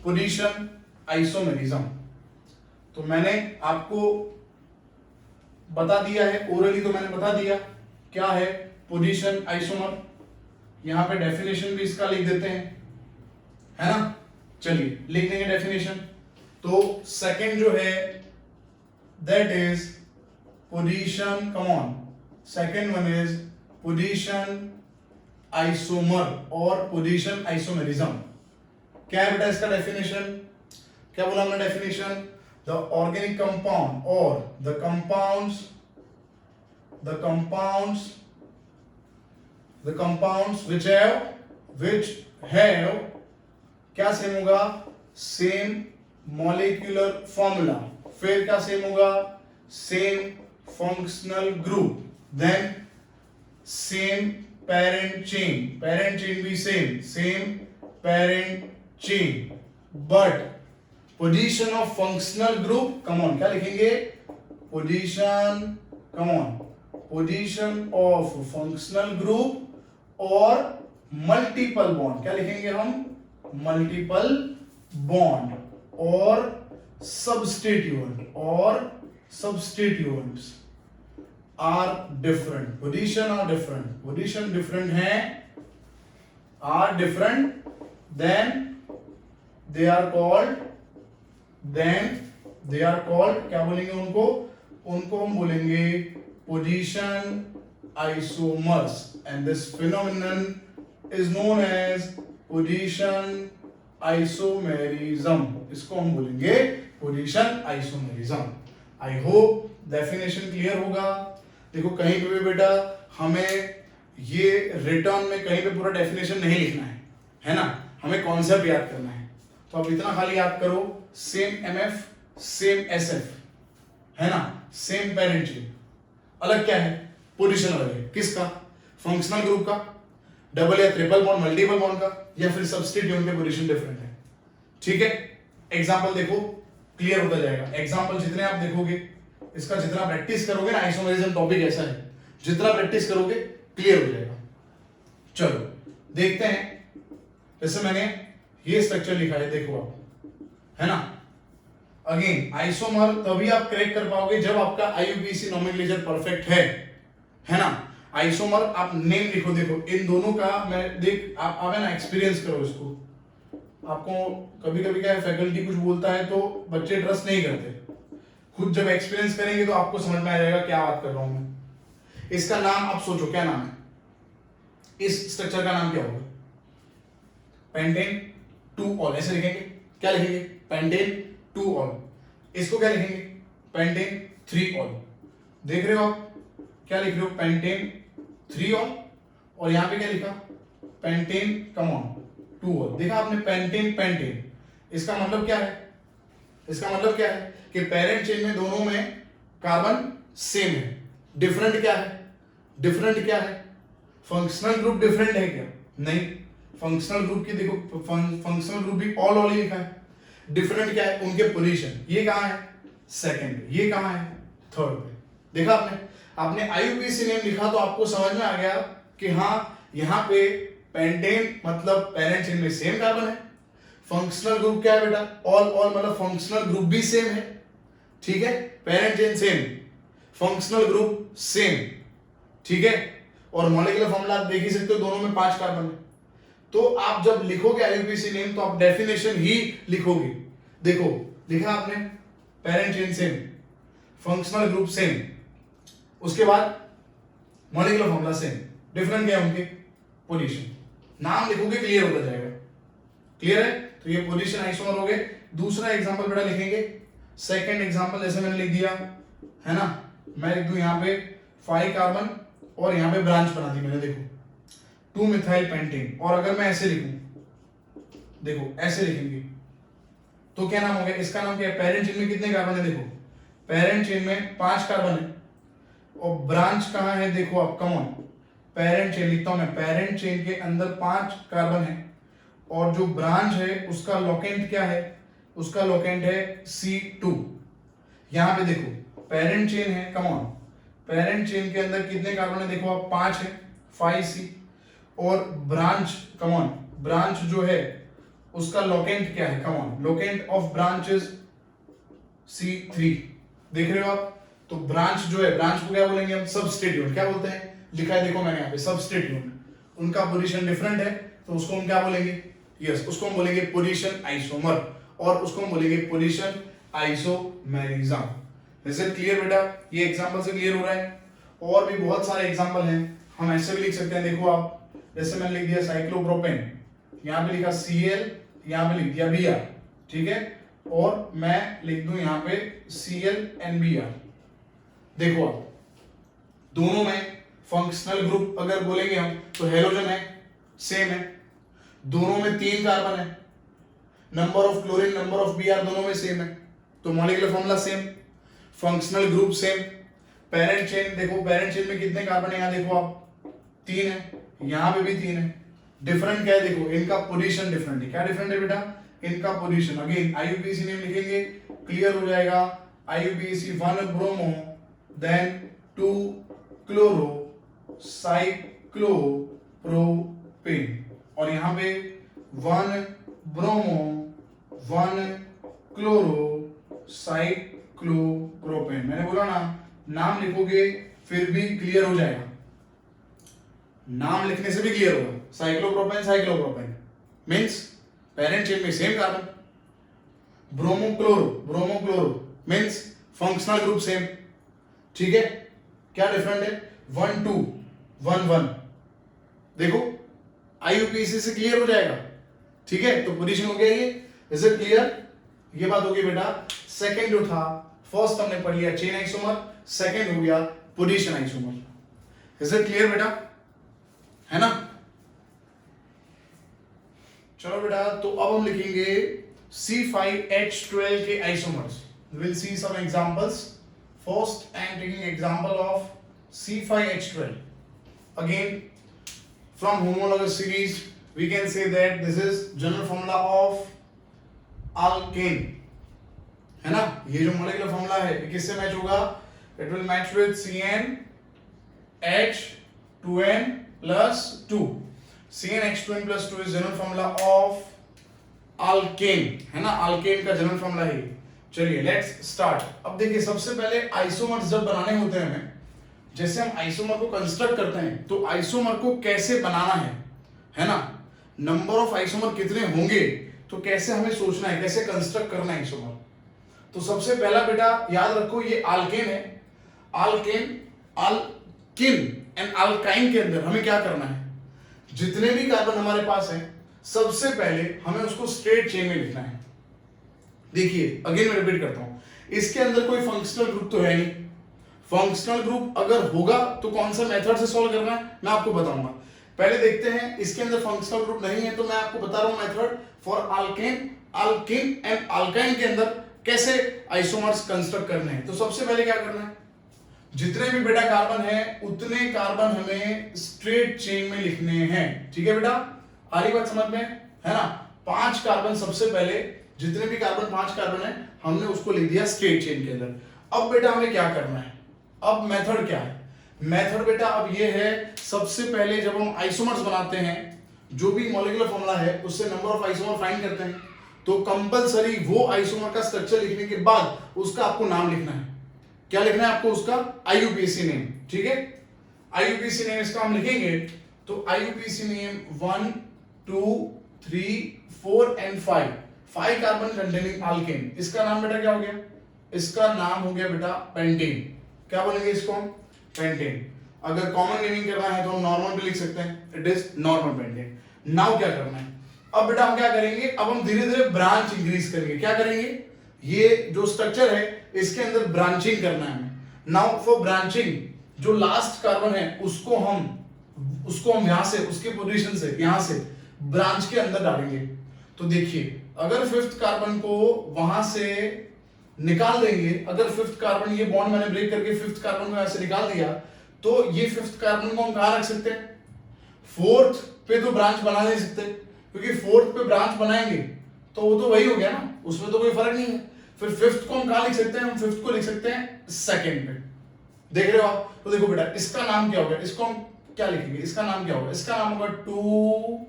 पोजीशन आइसोमरिज्म। तो मैंने आपको बता दिया है ओरली, तो मैंने बता दिया क्या है पोजीशन आइसोमर। यहां पे डेफिनेशन भी इसका लिख देते हैं, है ना, चलिए लिख देंगे डेफिनेशन। तो सेकंड जो है that is position, come on, second one is position isomer और पोजीशन आइसोमरिज्म। क्या है बेटा इसका डेफिनेशन? क्या बोला हमने डेफिनेशन? द ऑर्गेनिक कंपाउंड और द compounds which have क्या सेम होगा? सेम मॉलिक्यूलर फॉर्मूला, फिर क्या सेम होगा? Same functional group, then same parent chain भी same parent chain, but position of functional group, come on, क्या लिखेंगे? Position, come on, position of functional group और multiple bond, क्या लिखेंगे हम? मल्टीपल बॉन्ड और substituents are different, position different है, are different, then they are called, क्या बोलेंगे उनको हम बोलेंगे position isomers, and this phenomenon is known as position isomerism. इसको हम बोलेंगे position isomerism. I hope definition clear होगा। देखो कहीं पे भी बेटा हमें ये रिटर्न में कहीं पे पूरा डेफिनेशन नहीं लिखना है ना, हमें कॉन्सेप्ट याद करना है। तो आप इतना खाली याद करो, सेम एमएफ, सेम एसएफ, है ना, सेम पेरेंट चेन, अलग क्या है? पोजीशन अलग है। किसका? फंक्शनल ग्रुप का, डबल या ट्रिपल बॉन्ड, मल्टीपल बॉन्ड का, या फिर सब्स्टिट्यूएंट के पोजीशन डिफरेंट है। ठीक है, एग्जांपल देखो, क्लियर होता जाएगा। एग्जांपल जितने आप देखोगे, इसका जितना प्रैक्टिस करोगे ना, आइसोमेरिज्म टॉपिक ऐसा है, जितना प्रैक्टिस करोगे क्लियर हो जाएगा। चलो देखते हैं, जैसे मैंने ये स्ट्रक्चर लिखा है, देखो आप, है ना। अगेन आइसोमर तभी आप क्रैक कर पाओगे जब आपका आईयूपीएसी नोमेनक्लेचर परफेक्ट है ना। आइसोमर आप नेम लिखो, देखो इन दोनों का मैं देख आप ना एक्सपीरियंस करो इसको। आपको कभी कभी क्या है, फैकल्टी कुछ बोलता है तो बच्चे ट्रस्ट नहीं करते, खुद जब एक्सपीरियंस करेंगे तो आपको समझ में आ जाएगा क्या बात कर रहा हूं मैं। इसका नाम आप सोचो, क्या नाम है इस स्ट्रक्चर का? नाम क्या होगा? पेंटेन 2 ऑल, ऐसे लिखेंगे। क्या लिखेंगे? Pentane 2 all. इसको क्या लिखेंगे? Pentane 3 all. देख रहे हो आप, क्या लिख रहे हो, पेंटेन 3 और यहाँ पे क्या लिखा, पेंटेन कम ऑन 2 और। देखा आपने, पेंटेन पेंटेन, इसका मतलब क्या है, इसका मतलब क्या है कि पेरेंट चेन में दोनों में कार्बन सेम है। डिफरेंट क्या है, डिफरेंट क्या है, फंक्शनल ग्रुप डिफरेंट है क्या, नहीं। फंक्शनल ग्रुप की देखो, फंक्शनल ग्रुप भी ऑल ऑल ही लिखा है। डिफरेंट क्या है, उनके पोजीशन, ये कहाँ है, सेकंड पे, ये कहाँ है, थर्ड पे। देखा आपने, आपने आईयूपीएसी नेम लिखा तो आपको समझ में आ गया कि हाँ यहाँ पे पेंटेन मतलब पेरेंट चेन में सेम कार्बन है। फंक्शनल ग्रुप क्या है बेटा, ऑल ऑल मतलब फंक्शनल ग्रुप भी सेम है, ठीक है। Parent chain same, functional group same, ठीक है। और मॉलिक्यूलर फॉर्मूला आप देख ही सकते हो, दोनों में 5 कार्बन है। तो आप जब लिखोगे आईयूपीएसी नेम तो आप डेफिनेशन ही लिखोगे। देखो लिखा आपने, parent chain same, functional group same, उसके बाद मॉलिक्यूलर फॉर्मूला सेम, डिफरेंट क्या है उनके पोजीशन। नाम लिखोगे क्लियर होता जाएगा, क्लियर है। तो ये पोजीशन आइसोमर हो गए। दूसरा एग्जांपल बेटा लिखेंगे, सेकंड एग्जांपल जैसे मैंने लिख दिया है ना, मैं लिख दूं यहाँ पे 5 कार्बन और यहाँ पे ब्रांच बना दी मैंने, देखो 2 मिथाइल पेंटेन। और अगर मैं ऐसे लिखूं, देखो ऐसे लिखेंगे तो क्या नाम हो गया, इसका नाम क्या है, पेरेंट चेन में कितने कार्बन है, देखो पेरेंट चेन में 5 कार्बन है और ब्रांच कहां है, देखो आप, कम ऑन, पेरेंट चेन लिखता हूं मैं, पेरेंट चेन के अंदर 5 कार्बन है और जो ब्रांच है उसका लोकेंट क्या है, उसका लोकेंट है C2। यहां पे देखो पेरेंट चेन है, कम ऑन, पेरेंट चेन के अंदर कितने कार्बन है, देखो आप 5 है, 5C। और ब्रांच, कम ऑन, ब्रांच जो है उसका लोकेंट क्या है, come on, locant of branch is C3। देख रहे हो आप। तो ब्रांच जो है, ब्रांच को क्या बोलेंगे हम, सबस्टिट्यूट। क्या बोलते हैं, लिखा है देखो मैंने यहाँ पे, सबस्टिट्यूट। उनका पोजीशन डिफरेंट है तो उसको हम क्या बोलेंगे, यस उसको हम बोलेंगे पोजीशन आइसोमर और उसको हम बोलेंगे position isomerism. Is it clear बेटा, ये एग्जांपल से क्लियर हो रहा है। और भी बहुत सारे एग्जांपल हैं, हम ऐसे भी लिख सकते हैं, देखो आप, जैसे मैंने लिख दिया साइक्लोप्रोपेन, यहाँ पे लिखा Cl, यहाँ पे लिख दिया Br, ठीक है। और मैं लिख दूं यहाँ पे ClNBr। देखो आप, दोनों में फंक्शनल ग्रुप अगर बोलेंगे हम तो हेलोजन है, सेम है। दोनों में 3 कार्बन है, number of chlorine, number of Br दोनों में सेम है, तो molecular formula same, functional group same. Parent chain देखो, पेरेंट चेन में कितने कार्बन है, यहाँ देखो आप 3 है, यहाँ पे भी 3 है। डिफरेंट क्या है, देखो इनका पोजीशन डिफरेंट है। क्या डिफरेंट है बेटा, इनका पोजीशन। अगेन आईयूपीएसी नेम लिखेंगे, क्लियर हो जाएगा। IUPAC 1 bromo then 2 chloro cyclopropane और यहाँ पे 1 ब्रोमो 1 क्लोरो साइक्लोप्रोपेन। मैंने बोला ना, नाम लिखोगे फिर भी क्लियर हो जाएगा, नाम लिखने से भी क्लियर होगा। Cyclopropane, cyclopropane means parent chain में same carbon. Bromochloro, bromochloro means functional group same, ठीक है। क्या डिफरेंट है, 1 2 1 1। देखो आईयूपीएसी से क्लियर हो जाएगा, ठीक है। तो पोजीशन हो गया ये, इज इट क्लियर, ये बात हो गई बेटा। सेकंड जो था, फर्स्ट हमने पढ़ लिया चेन आइसोमर, सेकंड हो गया position isomer. Is it clear बेटा, है ना। चलो बेटा, तो अब हम लिखेंगे C5H12 के isomers. Will see some examples. First I am taking example of C5H12. Again, from homologous series we can say that this is general formula of alkane, है ना। ये जो मोलिकुलर फॉर्मूला है ये किससे मैच होगा, it will match with CnH2n plus 2. CnH2n plus 2 is general formula of alkane, है ना। alkane का जनरल फॉर्मूला है। चलिए लेट्स स्टार्ट। अब देखिए, सबसे पहले आइसोमर्स जब बनाने होते हैं हमें, जैसे हम आइसोमर को कंस्ट्रक्ट करते हैं तो आइसोमर को कैसे बनाना है ना। नंबर ऑफ आइसोमर कितने होंगे तो कैसे हमें सोचना है, कैसे कंस्ट्रक्ट करना है आइसोमर। तो सबसे पहला बेटा याद रखो, ये आल्केन है। आल्केन, आल्किन एंड आल्काइन के अंदर हमें क्या करना है, जितने भी कार्बन हमारे पास है सबसे पहले हमें उसको स्ट्रेट चेन में लिखना है। देखिए अगेन मैं रिपीट करता हूं, इसके अंदर कोई फंक्शनल ग्रुप तो है नहीं, फंक्शनल ग्रुप अगर होगा तो कौन सा मेथड से सॉल्व करना है मैं आपको बताऊंगा। पहले देखते हैं, इसके अंदर फंक्शनल ग्रुप नहीं है तो मैं आपको बता रहा हूं method for alkane, alkene and alkyne के अंदर कैसे आइसोमर्स कंस्ट्रक्ट करने हैं। तो सबसे पहले क्या करना है, जितने भी बेटा कार्बन है उतने कार्बन हमें स्ट्रेट चेन में लिखने हैं। ठीक है बेटा, आ रही बात समझ में, है ना। 5 कार्बन, सबसे पहले जितने भी कार्बन 5 कार्बन है हमने उसको लिख दिया स्ट्रेट चेन के अंदर। अब बेटा हमें क्या करना है, अब मेथड क्या है, मेथड बेटा अब ये है, सबसे पहले जब हम आइसोमर्स बनाते हैं, जो भी मॉलिक्यूलर फॉर्मूला है उससे नंबर ऑफ आइसोमर फाइंड करते हैं, तो कंपलसरी वो आइसोमर का स्ट्रक्चर लिखने के बाद उसका आपको नाम लिखना है। क्या लिखना है आपको, उसका आईयूपीएसी नेम। ठीक है, आईयूपीएसी नेम इसका हम लिखेंगे, तो IUPAC name 1 2 3 4 and 5 carbon containing alkane. इसका नाम बेटा क्या हो गया, इसका नाम हो गया बेटा पेंटेन। क्या बोलेंगे इसको हम, पेंटेन। अगर कॉमन नेमिंग करना है तो हम नॉर्मल भी लिख सकते हैं, it is normal pentane. Now क्या करना है, अब बेटा हम क्या करेंगे, अब हम धीरे धीरे ब्रांच इंक्रीज करेंगे। क्या करेंगे, ये जो स्ट्रक्चर है इसके अंदर ब्रांचिंग करना है हमें। नाउ फॉर ब्रांचिंग, जो लास्ट कार्बन है उसको हम यहां से, उसके पोजीशन से यहां से ब्रांच के अंदर डालेंगे। तो देखिए, अगर 5th कार्बन को वहां से निकाल देंगे, अगर 5th कार्बन, ये बॉन्ड मैंने ब्रेक करके 5th कार्बन को ऐसे निकाल दिया, तो ये 5th कार्बन को हम कहां रख सकते हैं, 4th पे तो ब्रांच बना नहीं सकते, क्योंकि 4th पे ब्रांच बनाएंगे तो वो तो वही हो गया ना, उसमें तो कोई फर्क नहीं है। फिर 5th को हम कहां लिख सकते हैं, हम 5th को लिख सकते हैं 2nd पे। देख रहे हो आप, तो देखो बेटा इसका नाम क्या होगा, इसको हम क्या लिखेंगे, इसका नाम क्या होगा, इसका नाम होगा 2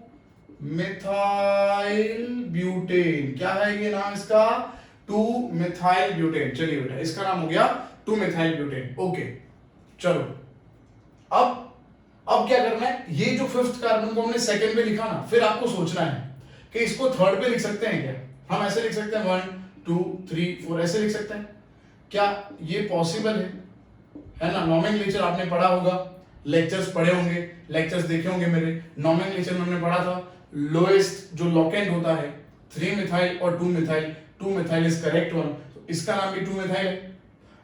मिथाइल ब्यूटेन। क्या है ये नाम इसका, 2 मिथाइल ब्यूटेन। चलिए बेटा इसका नाम हो गया 2 मिथाइल ब्यूटेन। ओके चलो, अब क्या करना है, ये जो 5th कार्बन को हमने 2nd पे लिखा ना, फिर आपको सोचना है कि इसको 3rd पे लिख सकते हैं क्या। हम ऐसे लिख सकते हैं 1 2 3 4 ऐसे लिख सकते हैं, क्या ये पॉसिबल है ना। नॉमेनक्लेचर आपने पढ़ा होगा, लेक्चर्स पढ़े होंगे, लेक्चर्स देखे होंगे मेरे। नॉमेनक्लेचर में हमने पढ़ा था, लोएस्ट जो लॉकेंट होता है 3 मिथाइल और 2 methyl, 2 methyl is correct one, तो इसका नाम भी 2 मिथाइल है,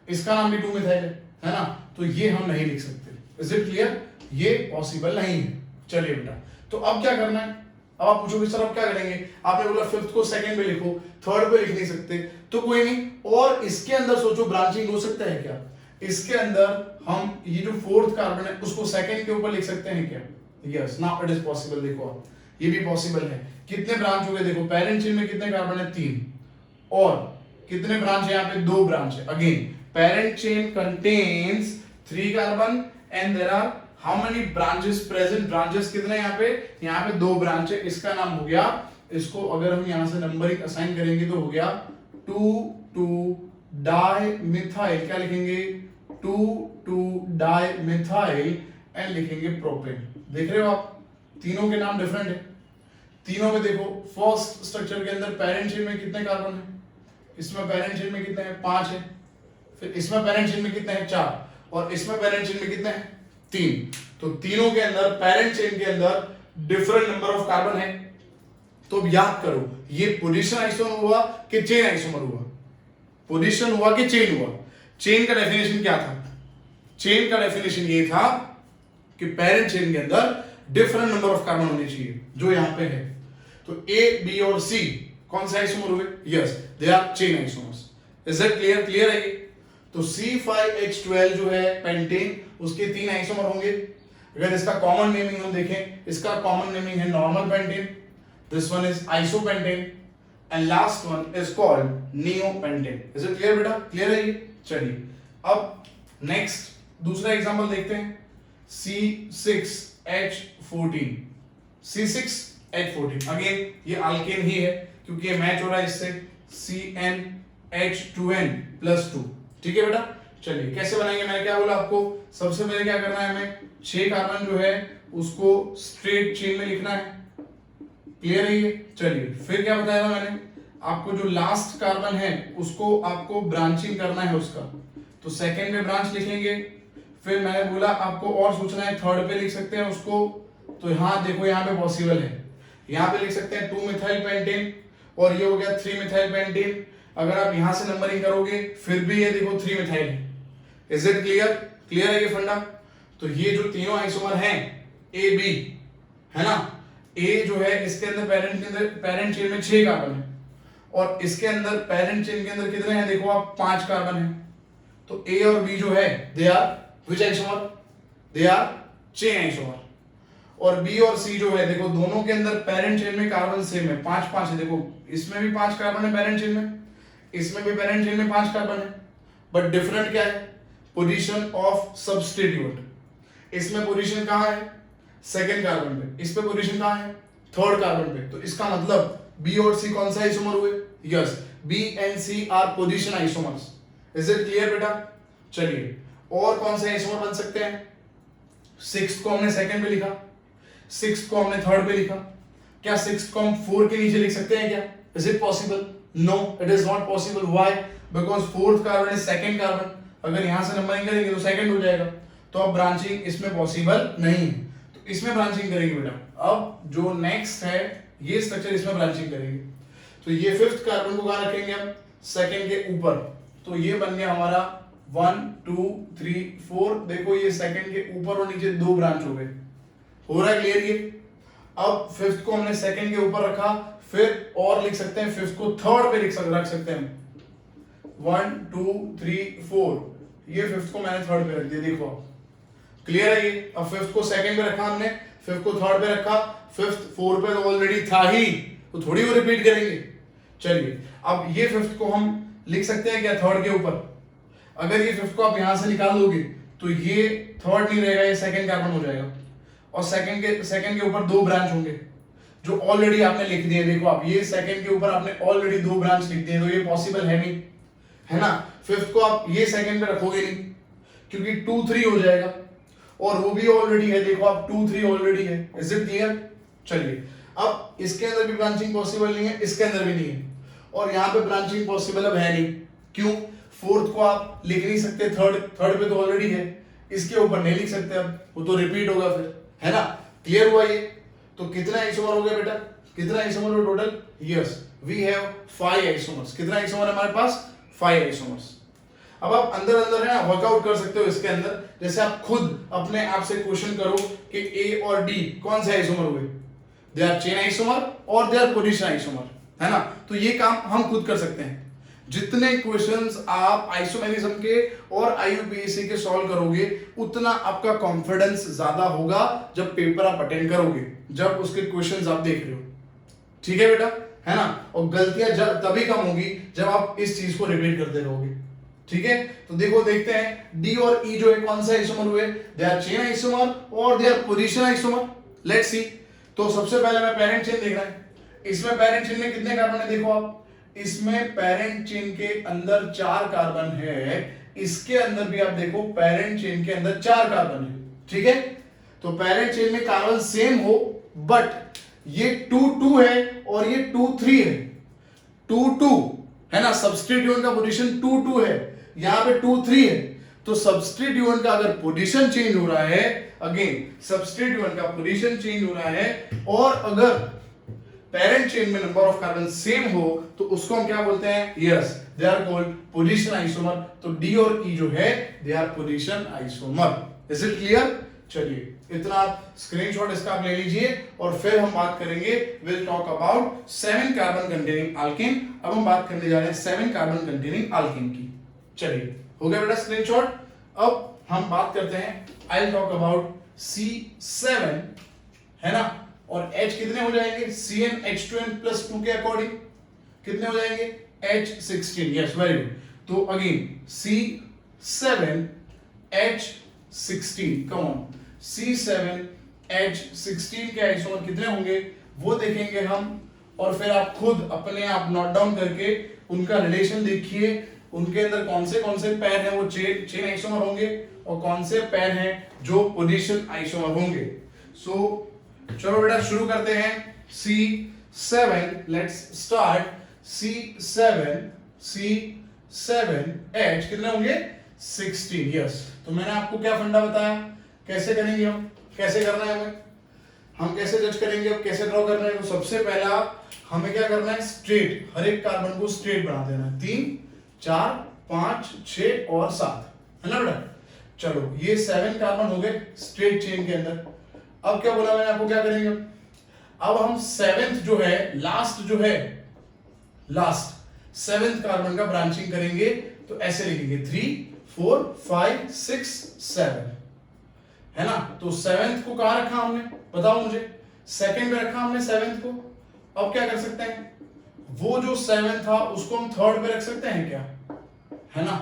इसका नाम भी 2 मिथाइल है ना। तो ये हम नहीं लिख सकते, इज इट क्लियर, ये पॉसिबल नहीं है। चलिए बेटा, तो अब क्या करना है, अब आप पूछोगे सर अब क्या करेंगे, आपने बोला 5th को 2nd पे लिखो, 3rd पे लिख नहीं सकते, तो कोई नहीं, और इसके अंदर सोचो ब्रांचिंग हो सकता है क्या, इसके अंदर हम ये जो 4th कार्बन है उसको 2nd के ऊपर लिख सकते हैं क्या, yes now it is possible. देखो आप, ये भी पॉसिबल है। कितने ब्रांच हो गए, देखो पेरेंट चेन में कितने कार्बन है, 3, और कितने ब्रांच है, यहाँ पे 2 ब्रांच है। Again parent chain contains 3 carbon and there are how many branches present, branches कितने यहाँ पे 2 ब्रांच है। इसका नाम हो गया, इसको अगर हम यहाँ से नंबरिंग असाइन करेंगे तो हो गया 2 डाई मिथाइल, क्या लिखेंगे 2 डाई मिथाइल एंड लिखेंगे प्रोपेन। देख रहे हो आप, तीनों के नाम डिफरेंट है। तीनों में देखो, फर्स्ट स्ट्रक्चर के अंदर पेरेंट चेन में कितने कार्बन है, इसमें पेरेंट चेन में कितने हैं, 5 है, फिर इसमें पेरेंट चेन में कितने हैं, 4, और इसमें पेरेंट चेन में कितने हैं, 3। तो तीनों के अंदर, पेरेंट चेन के अंदर डिफरेंट नंबर ऑफ कार्बन है। तो अब याद करो, ये पोजीशन आइसोमर हुआ कि चेन आइसोमर हुआ, पोजीशन हुआ कि चेन हुआ। चेन का डेफिनेशन क्या था, चेन का डेफिनेशन ये था कि पेरेंट चेन के अंदर डिफरेंट नंबर ऑफ कार्बन होने चाहिए, जो यहां पे है। तो ए बी और सी कौन से आइसोमर हुए, yes they are chain isomers. Is it clear, clear है ये। तो C5H12 जो है पेंटेन, उसके 3 आइसोमर होंगे। अगर इसका कॉमन नेमिंग हम देखें, इसका कॉमन नेमिंग है normal pentane, this one is isopentane and last one is called neopentane. Is it clear बेटा, क्लियर है ये। चलिए अब नेक्स्ट दूसरा एग्जांपल देखते हैं, C6H14, C6H14 अगेन ये अल्केन ही है क्योंकि ये मैच हो रहा है इससे, CnH2n+2। ठीक है बेटा, चलिए कैसे बनाएंगे, मैंने क्या बोला आपको, सबसे पहले क्या करना है, हमें 6 कार्बन जो है उसको स्ट्रेट चेन में लिखना है। क्लियर है ये। चलिए फिर क्या बताया मैंने आपको, जो लास्ट कार्बन है उसको आपको ब्रांचिंग करना है उसका, तो 2nd में ब्रांच लिखेंगे। फिर मैंने बोला आपको और सोचना है, 3rd पे लिख सकते हैं उसको, तो यहाँ देखो यहाँ पे पॉसिबल है, यहाँ पे लिख सकते हैं 2 मिथाइल पेंटेन, और ये हो गया 3 मिथाइल पेंटेन। अगर आप यहां से नंबरिंग करोगे फिर भी ये देखो 3 मिथाइल है, इज इट क्लियर? क्लियर है ये फंडा? तो ये जो तीनों आइसोमर हैं ए बी, है ना, ए जो है इसके अंदर पेरेंट चेन में 6 कार्बन है और इसके अंदर पेरेंट चेन के अंदर कितने हैं देखो आप, 5 कार्बन है। तो ए और बी जो है they are which isomer? They are chain isomer. और बी और सी जो है देखो दोनों के अंदर पेरेंट चेन में कार्बन सेम है, 5 है। देखो इसमें भी 5 कार्बन है पेरेंट चेन में, इसमें भी पेरेंट चेन में 5 कार्बन है, बट डिफरेंट क्या है? Position of substituent. इसमें पोजीशन कहां है? सेकंड कार्बन पे। इस पे पोजीशन कहां है? थर्ड कार्बन पे। तो इसका मतलब बी और सी कौन सा आइसोमर हुए? Yes, B and C are position isomers. Is it clear बेटा? चलिए और कौन से आइसोमर बन सकते हैं? 6 को हमने सेकंड पे लिखा, 6 को हमने थर्ड पे लिखा, क्या 6 को हम 4 के नीचे लिख सकते हैं क्या? Is it possible? No, it is not possible. Why? Because fourth carbon is second carbon, अगर यहां से नंबरिंग करेंगे तो सेकंड हो जाएगा, तो अब ब्रांचिंग इसमें पॉसिबल नहीं है, तो इसमें ब्रांचिंग करेंगे बेटा। अब जो नेक्स्ट है ये स्ट्रक्चर, इसमें ब्रांचिंग करेंगे। तो ये फिफ्थ कार्बन को कहां रखेंगे हम? सेकंड के ऊपर। तो ये बन गया हमारा 1 2 3 4। देखो ये सेकंड के ऊपर और नीचे 2 ब्रांच हो गए। हो रहा है क्लियर ये? अब फिफ्थ को हमने सेकंड के ऊपर रखा, फिर और लिख सकते हैं फिफ्थ को थर्ड पे रख सकते हैं 1 2 3 4। ये फिफ्थ को मैंने थर्ड पे रख दिया, देखो क्लियर है ये? अब फिफ्थ को सेकंड पे रखा हमने, फिफ्थ को थर्ड पे रखा, फिफ्थ 4 पे तो ऑलरेडी था ही, तो थोड़ी वो रिपीट करेंगे। चलिए अब ये फिफ्थ को हम लिख सकते हैं क्या थर्ड के ऊपर? अगर ये फिफ्थ को आप यहां से निकाल दोगे तो ये थर्ड नहीं रहेगा, ये सेकंड कार्बन हो जाएगा और सेकंड के ऊपर 2 ब्रांच होंगे जो ऑलरेडी आपने लिख दिए। देखो आप ये सेकंड के ऊपर आपने ऑलरेडी 2 ब्रांच लिख दिए, तो ये पॉसिबल है नहीं, है ना। फिफ्थ को आप ये सेकंड पे रखोगे नहीं क्योंकि 2 3 हो जाएगा और वो भी ऑलरेडी है, देखो आप 2 3 ऑलरेडी है। Is it clear? चलिए अब इसके अंदर भी ब्रांचिंग पॉसिबल नहीं है, इसके अंदर भी नहीं है और यहाँ पे ब्रांचिंग पॉसिबल अब है नहीं। क्यों? फोर्थ को आप लिख नहीं सकते, थर्ड पे तो ऑलरेडी है, इसके ऊपर नहीं लिख सकते, अब वो तो रिपीट होगा फिर, है ना। क्लियर हुआ ये? तो कितना आइसोमर हो गया बेटा? कितना आइसोमर हो total? Yes, we have 5 isomers. कितना आइसोमर है हमारे पास? 5 आइसोमर्स। अब आप अंदर है ना वर्कआउट कर सकते हो इसके अंदर, जैसे आप खुद अपने आप से क्वेश्चन करो कि ए और डी कौन से आइसोमर हुए? दे आर चेन आइसोमर और दे आर पोजीशन आइसोमर, है ना। तो ये काम हम खुद कर सकते हैं। जितने क्वेश्चंस आप आइसोमेरिज्म के और आईयूपीएससी के सॉल्व करोगे उतना आपका कॉन्फिडेंस ज्यादा होगा जब पेपर आप अटेंड करोगे, जब उसके क्वेश्चंस आप देख रहे हो। ठीक है बेटा, है ना। और गलतियां तभी कम होगी जब आप इस चीज को रिपीट करते रहोगे। ठीक है, तो देखो देखते हैं डी और ई जो है कौन सा आइसोमर हुए? दे आर चेन आइसोमर और they are position isomer. Let's see. तो सबसे पहले मैं पेरेंट चेन देख रहा है। इसमें पेरेंट चेन में कितने कार्बन है? देखो आप, इसमें पेरेंट चेन के अंदर 4 कार्बन है, इसके अंदर भी आप देखो पेरेंट चेन के अंदर 4 कार्बन है। ठीक है, तो पेरेंट चेन में कार्बन सेम हो बट ये 2 2 है और ये 2 3 है। 2 2 है ना, सब्स्टिट्यूएंट का पोजीशन 2 2 है, यहां पे 2 3 है। तो सब्स्टिट्यूएंट का अगर पोजीशन चेंज हो रहा है, अगेन सब्स्टिट्यूएंट का पोजीशन चेंज हो रहा है और अगर पेरेंट चेन में नंबर ऑफ कार्बन सेम हो तो उसको हम क्या बोलते हैं? Yes, they are called position isomer. तो डी और ई जो है they are position isomer. Is it clear? चलिए इतना आप स्क्रीनशॉट इसका आप ले लीजिए और फिर हम बात करेंगे, will talk about 7 carbon containing alkane. अब हम बात करने जा रहे हैं 7 कार्बन कंटेनिंग अल्केन की। चलिए हो गया बेटा स्क्रीनशॉट। अब हम बात करते हैं, I will talk about C7, है ना। और H कितने हो जाएंगे? CnH2n प्लस 2 के अकॉर्डिंग कितने हो जाएंगे? H16। Yes, very good. तो again C7H16, come on, C7H16 के आइसोमर कितने होंगे वो देखेंगे हम और फिर आप खुद अपने आप नोट डाउन करके उनका रिलेशन देखिए, उनके अंदर कौन से पैर हैं वो चेन आइसोमर होंगे और कौन से पैर हैं जो पोजीशन आइसोमर होंगे। सो चलो बेटा शुरू करते हैं। C7, let's start. C7H कितने होंगे? 16। यस, तो मैंने आपको क्या फंडा बताया, कैसे करेंगे हम, कैसे करना है हमें, हम कैसे जज करेंगे, अब कैसे ड्रॉ करना है। तो सबसे पहला हमें क्या करना है? स्ट्रेट, हर एक कार्बन को स्ट्रेट बना देना है। 3 4 5 6 और 7, है ना बेटा। चलो ये 7 कार्बन हो गए स्ट्रेट चेन के अंदर। अब क्या बोला मैंने आपको, क्या करेंगे अब हम 7th जो है, लास्ट जो है, लास्ट 7th कार्बन का ब्रांचिंग करेंगे। तो ऐसे लिखेंगे 3 4 5 6 7, है ना। तो 7th को कहां रखा हमने, बताओ मुझे, सेकंड पे रखा हमने 7th को। अब क्या कर सकते हैं, वो जो 7 था उसको हम थर्ड पे रख सकते हैं क्या, है ना।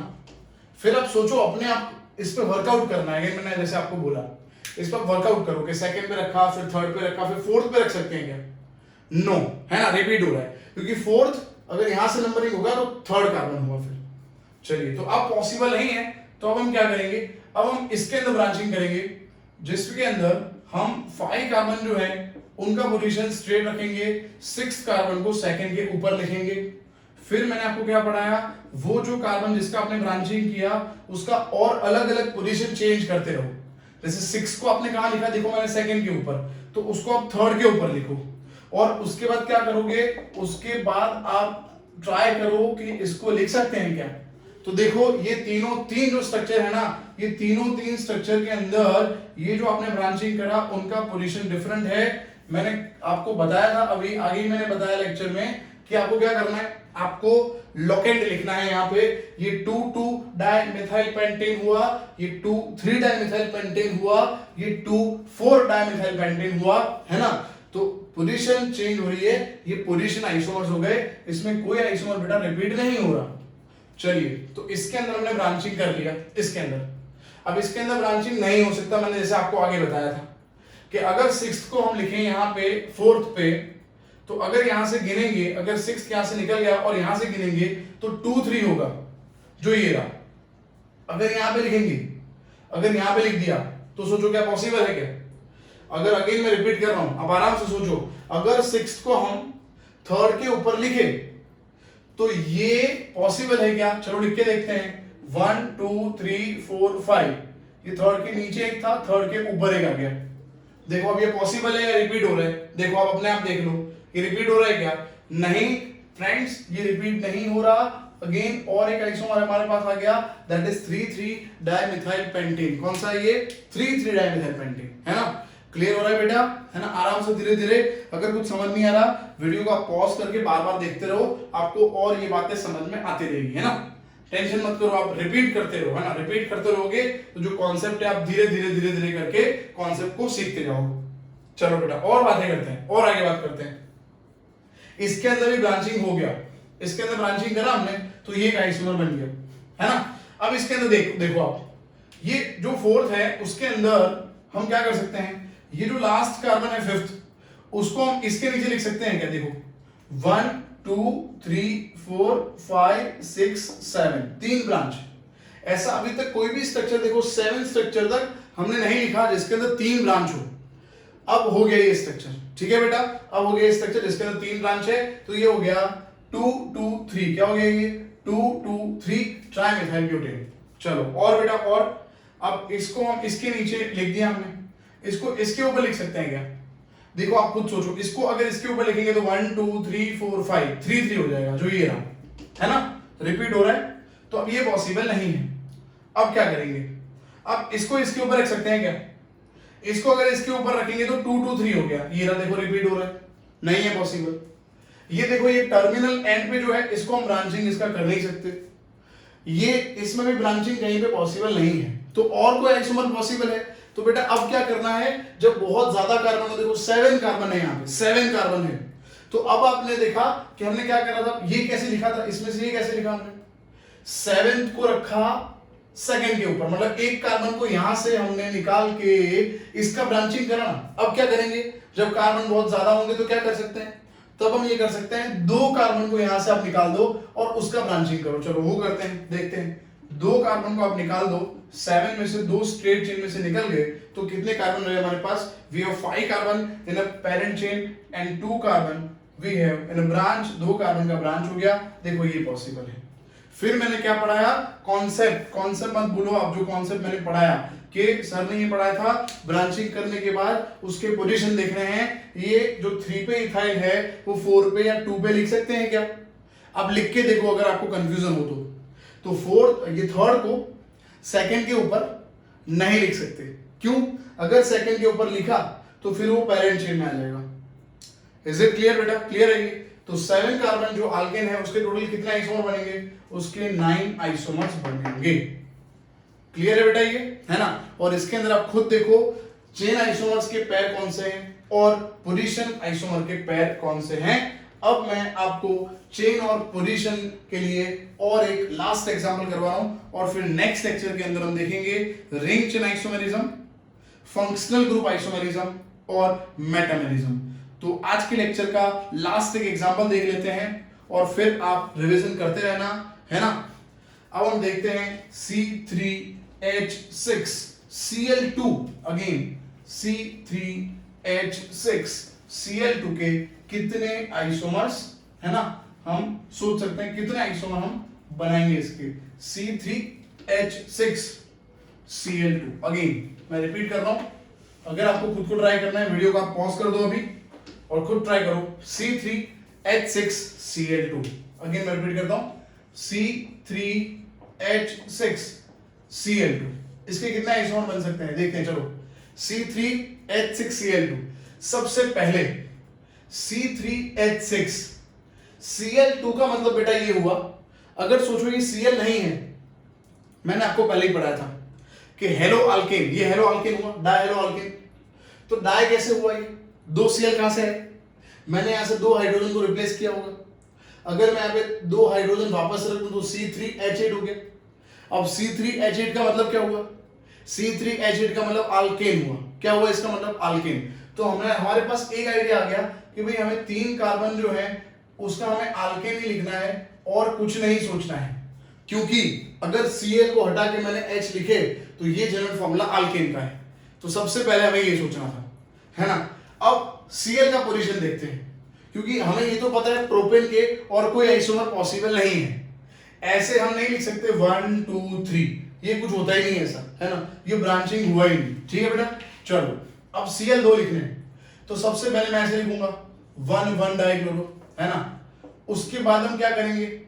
फिर अब सोचो अपने आप इस पे वर्कआउट करना है। मैंने जैसे आपको बोला इस पर वर्कआउट करो कि सेकंड पे रखा, फिर थर्ड पे रखा, फिर फोर्थ पे रख सकते हैं क्या, नो, है ना, रिपीट हो रहा है क्योंकि फोर्थ अगर यहां से नंबरिंग होगा तो थर्ड कार्बन होगा फिर। चलिए तो अब पॉसिबल नहीं है, तो अब हम क्या करेंगे, अब हम इसके अंदर ब्रांचिंग करेंगे जिसके अंदर हम 5 कार्बन जो है उनका पोजीशन स्ट्रेट रखेंगे, 6 कार्बन को सेकंड के ऊपर लिखेंगे। फिर मैंने आपको क्या पढ़ाया, वो जो कार्बन जिसका आपने ब्रांचिंग किया उसका और अलग अलग पोजीशन चेंज करते रहो। जैसे 6 को आपने कहां लिखा, देखो मैंने सेकंड के ऊपर, तो उसको आप थर्ड के ऊपर लिखो। और उसके बाद क्या करोगे, उसके बाद आप ट्राई करो कि इसको लिख सकते हैं क्या। तो देखो ये तीन जो स्ट्रक्चर है ना, ये तीन स्ट्रक्चर के अंदर ये जो आपने ब्रांचिंग करा उनका पोजीशन डिफरेंट है। मैंने आपको बताया था अभी आगे ही मैंने बताया लेक्चर में कि आपको क्या करना है, आपको लोकेंट लिखना है। यहाँ पे ये 2,2 डाइमिथाइल पेंटेन हुआ, ये 2,3 डाइमिथाइल पेंटेन हुआ, ये 2,4 डाइमिथाइल पेंटेन हुआ, है ना। तो पोजीशन चेंज हो रही है, ये पोजीशन आइसोमर्स हो गए, इसमें कोई आइसोमर बेटा रिपीट नहीं हो रहा। चलिए तो इसके अंदर हमने ब्रांचिंग कर लिया, इसके अंदर अब इसके अंदर ब्रांचिंग नहीं हो सकता। मैंने जैसे आपको आगे बताया था कि अगर 6th को हम लिखें यहाँ पे 4th पे, तो अगर यहां से गिनेंगे, अगर 6th यहां से निकल गया और यहां से गिनेंगे तो 2 3 होगा, जो ये रहा। अगर यहां पे लिखेंगे, अगर यहां पे लिख दिया तो सोचो क्या पॉसिबल है क्या। अगर अगेन मैं रिपीट कर रहा हूं, अब आराम से सोचो, अगर 6th को हम थर्ड के ऊपर लिखे तो ये पॉसिबल है क्या, चलो लिख के देखते हैं। 1 2 3 4 5, ये थर्ड के नीचे एक था, थर्ड के ऊपर एक आ गया। देखो अब ये पॉसिबल है या रिपीट हो रहा है, देखो आप अपने आप देख लो, ये रिपीट हो रहा है क्या, नहीं फ्रेंड्स ये रिपीट नहीं हो रहा। अगेन और एक आइसोमर हमारे पास आ गया, दैट इज 3,3 डाइमिथाइल पेंटेन। कौन सा ये, 3,3 डाइमिथाइल पेंटेन, है ना। क्लियर हो रहा है बेटा, है ना। आराम से धीरे धीरे, अगर कुछ समझ नहीं आ रहा वीडियो को आप पॉज करके बार बार देखते रहो, आपको और ये बातें समझ में आती रहेगी, है ना। टेंशन मत करो, आप रिपीट करते रहो, है ना। रिपीट करते रहोगे तो जो कॉन्सेप्ट है आप धीरे धीरे करके कॉन्सेप्ट को सीखते जाओगे। चलो बेटा और बातें करते हैं, और आगे बात करते हैं। इसके अंदर भी ब्रांचिंग हो गया, इसके अंदर ब्रांचिंग करा हमने तो ये एक आइसोमर बन गया, है ना। अब इसके अंदर देखो आप, ये जो 4th है उसके अंदर हम क्या कर सकते हैं, ये जो लास्ट कार्बन है 5th, उसको हम इसके नीचे लिख सकते हैं क्या, देखो 1 2 3 4 5 6 7, 3 ब्रांच। ऐसा अभी तक कोई भी स्ट्रक्चर देखो 7 स्ट्रक्चर तक हमने नहीं लिखा जिसके अंदर 3 ब्रांच हो। अब हो गया ये स्ट्रक्चर, ठीक है बेटा, अब हो गया ये स्ट्रक्चर जिसके अंदर 3 ब्रांच है, तो ये हो गया 2 2 3, क्या हो गया ये 2 2 3 ट्राइमिथाइल ब्यूटेन। चलो और बेटा और, अब इसको हम इसके नीचे लिख दिया हमने, इसको इसके ऊपर लिख सकते हैं क्या, देखो आप खुद सोचो, इसको अगर इसके ऊपर लिखेंगे तो 1 2 3 4 5 3 3 हो जाएगा, जो ये रहा, है ना, रिपीट हो रहा है। तो अब ये पॉसिबल नहीं है। अब क्या करेंगे, अब इसको इसके ऊपर रख सकते हैं क्या, इसको अगर इसके ऊपर रखेंगे तो 2 2 3 हो गया, ये रहा, देखो रिपीट हो रहा है, नहीं है पॉसिबल। ये देखो ये टर्मिनल एंड पे जो है इसको हम ब्रांचिंग इसका कर नहीं सकते, ये इसमें भी ब्रांचिंग कहीं पे पॉसिबल नहीं है। तो और कोई आइसोमर पॉसिबल है, तो बेटा अब क्या करना है, जब बहुत ज्यादा कार्बन हो, देखो 7 कार्बन है, यहाँ पे 7 कार्बन है, तो अब आपने देखा कि हमने क्या करा था, ये कैसे लिखा था, इसमें से ये कैसे लिखा हमने, 7th को रखा सेकंड के ऊपर, मतलब एक कार्बन को यहां से हमने निकाल के इसका ब्रांचिंग करा ना। अब क्या करेंगे, जब कार्बन बहुत ज्यादा होंगे तो क्या कर सकते हैं, तब हम ये कर सकते हैं 2 कार्बन को यहां से आप निकाल दो और उसका ब्रांचिंग करो। चलो वो करते हैं, देखते हैं। 2 कार्बन को आप निकाल दो, 7 में से 2 स्ट्रेट चेन में से निकल गए तो कितने कार्बन रहे हमारे पास, we have 5 carbon in a parent chain and 2 carbon we have in a branch, 2 carbon का ब्रांच हो गया। देखो ये पॉसिबल है। फिर मैंने क्या पढ़ाया, कॉन्सेप्ट मत भूलो, आप जो कॉन्सेप्ट मैंने पढ़ाया कि सर ने ये पढ़ाया था, ब्रांचिंग करने के बाद उसके पोजीशन देख रहे हैं, ये जो 3 पे इथाइल है वो 4 पे या 2 पे लिख सकते हैं क्या। अब लिख के देखो अगर आपको कंफ्यूजन हो तो 4th ये थर्ड को सेकंड के ऊपर नहीं लिख सकते। क्यों? अगर सेकंड के ऊपर लिखा तो फिर वो पेरेंट चेन में आ जाएगा। इज इट क्लियर बेटा? क्लियर है ये? तो 7 कार्बन जो अल्केन है उसके टोटल कितने आइसोमर बनेंगे? उसके 9 आइसोमर्स बनेंगे। क्लियर है बेटा ये? है ना? और इसके अंदर आप खुद देखो चेन आइसोमर्स के पैर कौन से हैं और पोजीशन आइसोमर के पैर कौन से हैं। अब मैं आपको चेन और पोजीशन के लिए और एक लास्ट एग्जांपल करवा रहा हूं और फिर नेक्स्ट लेक्चर के अंदर हम देखेंगे ring chain isomerism, functional group isomerism और मेटामेरिज्म। तो आज के लेक्चर का लास्ट एक एग्जांपल देख लेते हैं और फिर आप रिवीजन करते रहना, है ना? अब हम देखते हैं C3H6 Cl2, again C3H6 Cl2 के कितने आइसोमर्स, है ना, हम सोच सकते हैं कितने आइसोमर हम बनाएंगे इसके। C3H6 Cl2, अगेन मैं रिपीट कर रहा हूं, अगर आपको खुद को ट्राई करना है वीडियो को आप पॉज कर दो अभी और खुद ट्राई करो। C3H6 Cl2, अगेन मैं रिपीट करता हूं, C3H6 Cl2, इसके कितने आइसोमर बन सकते हैं देखते हैं। चलो C3H6 Cl2, सबसे पहले C3H6 Cl2 का मतलब बेटा ये हुआ, अगर सोचो ये Cl नहीं है, मैंने आपको पहले ही पढ़ाया था कि हेलो अल्केन, ये हेलो अल्केन हुआ, डाई हेलो अल्केन। तो डाई कैसे हुआ? ये 2 Cl कहां से है? मैंने यहां से 2 हाइड्रोजन को रिप्लेस किया होगा। अगर मैं यहां पे 2 हाइड्रोजन वापस रख दूं तो C3H8 हो गया। अब C3H8 का मतलब क्या हुआ? C3H8 का मतलब अल्केन हुआ। क्या हुआ इसका मतलब? अल्केन। तो हमारे पास एक आइडिया आ गया कि भाई हमें 3 कार्बन जो है उसका हमें अल्केन ही लिखना है और कुछ नहीं सोचना है, क्योंकि अगर Cl को हटा के मैंने H लिखे तो ये जनरल फॉर्मूला अल्केन का है। तो सबसे पहले हमें ये सोचना था, है ना? अब Cl का पोजीशन देखते हैं, क्योंकि हमें ये तो पता है प्रोपेन के और कोई आइसोमर पॉसिबल नहीं है। ऐसे हम नहीं लिख सकते 1 2 3, ये कुछ होता ही नहीं है ऐसा, है ना? ये ब्रांचिंग हुआ ही नहीं। ठीक है बेटा? चलो अब Cl2 लिखने हैं तो सबसे पहले मैं ऐसे लिखूंगा 1 डाइक्लोरो, है ना? उसके बाद हम क्या करेंगे,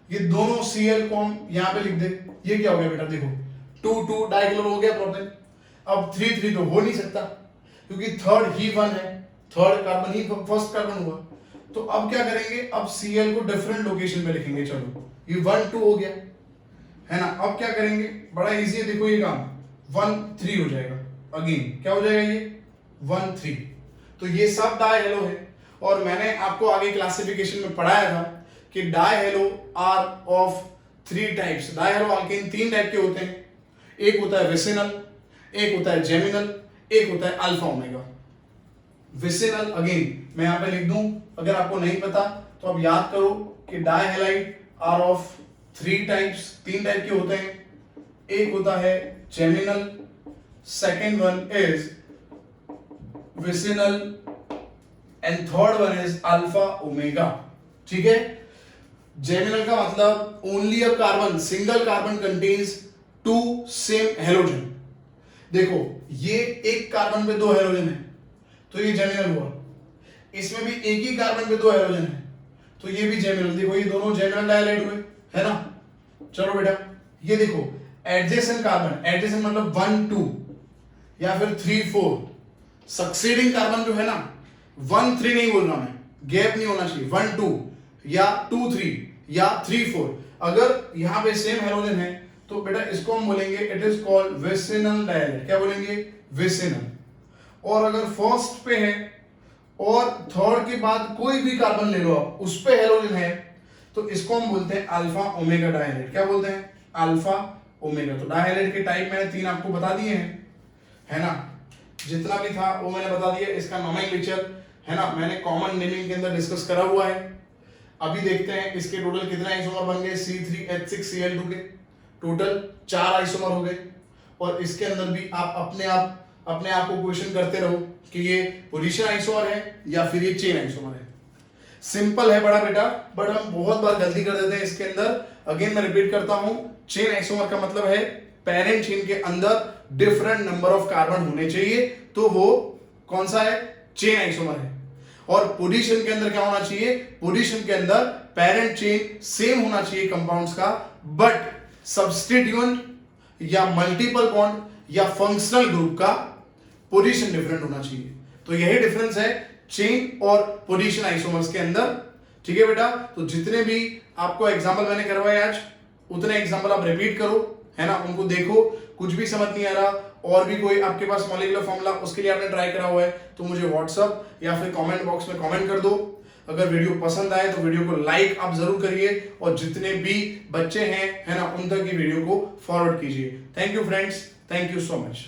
ये दोनों Cl को हम यहां पे लिख दे। ये क्या हो गया बेटा? देखो 2 डाइक्लोरो हो गया प्रोपेन। अब 3 तो हो नहीं सकता क्योंकि थर्ड ही 1 है, थर्ड कार्बन ही फर्स्ट कार्बन हुआ। तो अब क्या करेंगे, अब Cl को डिफरेंट लोकेशन पे लिखेंगे। चलो ये 1 2 हो गया, है ना? अब क्या करेंगे, बड़ा इजी है, देखो ये काम 1 3 हो जाएगा। अगेन क्या हो जाएगा, ये 1 3। तो ये सब डाई हेलो है और मैंने आपको आगे क्लासिफिकेशन में पढ़ाया था कि di halo are of 3 types. Di halo alkane 3 type के होते हैं, एक होता है विसिनल, एक होता है जेमिनल, एक होता है अल्फा ओमेगा। विसिनल अगेन मैं यहां पे लिख दूं, अगर आपको नहीं पता तो आप याद करो कि di halide are of 3 types, 3 type के होते हैं। एक होता है geminal, second one is vicinal and third one is alpha omega. ठीक है? जेमिनल का मतलब only a carbon, single carbon contains 2 same halogen. देखो ये एक कार्बन पे 2 हेलोजन है तो ये जेमिनल हुआ, इसमें भी एक ही कार्बन पे 2 हेलोजन है तो ये भी जेमिनल। देखो ये दोनों जेमिनल डायलाइड हुए, है ना? चलो बेटा ये देखो एडजेसेंट कार्बन, एडजेसेंट मतलब 1 2 या फिर 3 4, सक्सीडिंग कार्बन जो है ना 1 3 नहीं बोल रहा मैं, गैप नहीं होना चाहिए, 1 2 या 2 3 या 3 4। अगर यहां पे सेम हेलोजन है तो बेटा इसको हम बोलेंगे इट इज कॉल्ड विसिनल डायलाइड। क्या बोलेंगे? विसिनल। और अगर फर्स्ट पे है और थर्ड के बाद कोई भी कार्बन ले लो आप, उस पे हेलोजन है तो इसको हम बोलते हैं अल्फा ओमेगा डायलाइड। क्या बोलते हैं? Alpha omega. तो डायलाइड के टाइप मैंने 3 आपको बता दिए हैं, है ना? जितना भी था वो मैंने बता दिया। इसका नोमेनक्लेचर, है ना, मैंने कॉमन नेमिंग के अंदर डिस्कस करा हुआ है। अभी देखते हैं इसके टोटल कितने आइसोमर बन गए। C3H6 Cl2 के टोटल 4 आइसोमर हो गए और इसके अंदर भी आप अपने आप को क्वेश्चन करते रहो कि ये पोजीशन आइसोमर है या फिर ये चेन आइसोमर है। सिंपल है बड़ा बेटा, बट हम बहुत बार गलती कर देते हैं इसके अंदर। अगेन मैं रिपीट करता हूं, चेन आइसोमर का मतलब है पेरेंट चेन के अंदर डिफरेंट नंबर ऑफ कार्बन होने चाहिए, तो वो कौन सा है? चेन आइसोमर है। और पोजीशन के अंदर क्या होना चाहिए? पोजीशन के अंदर पेरेंट चेन सेम होना चाहिए कंपाउंड्स का, बट सब्स्टिट्यूएंट या मल्टीपल बॉन्ड या फंक्शनल ग्रुप का पोजीशन डिफरेंट होना चाहिए। तो यही डिफरेंस है चेन और पोजीशन आइसोमर्स के अंदर। ठीक है बेटा, तो जितने भी आपको एग्जाम्पल मैंने करवाए आज, उतने एग्जाम्पल आप रिपीट करो, है ना, उनको देखो। कुछ भी समझ नहीं आ रहा और भी कोई आपके पास मॉलिक्यूलर फॉर्मूला उसके लिए आपने ट्राई करा हुआ है तो मुझे व्हाट्सअप या फिर कमेंट बॉक्स में कमेंट कर दो। अगर वीडियो पसंद आए तो वीडियो को लाइक आप जरूर करिए और जितने भी बच्चे हैं, है ना, उन तक की वीडियो को फॉरवर्ड कीजिए। Thank you friends, thank you so much.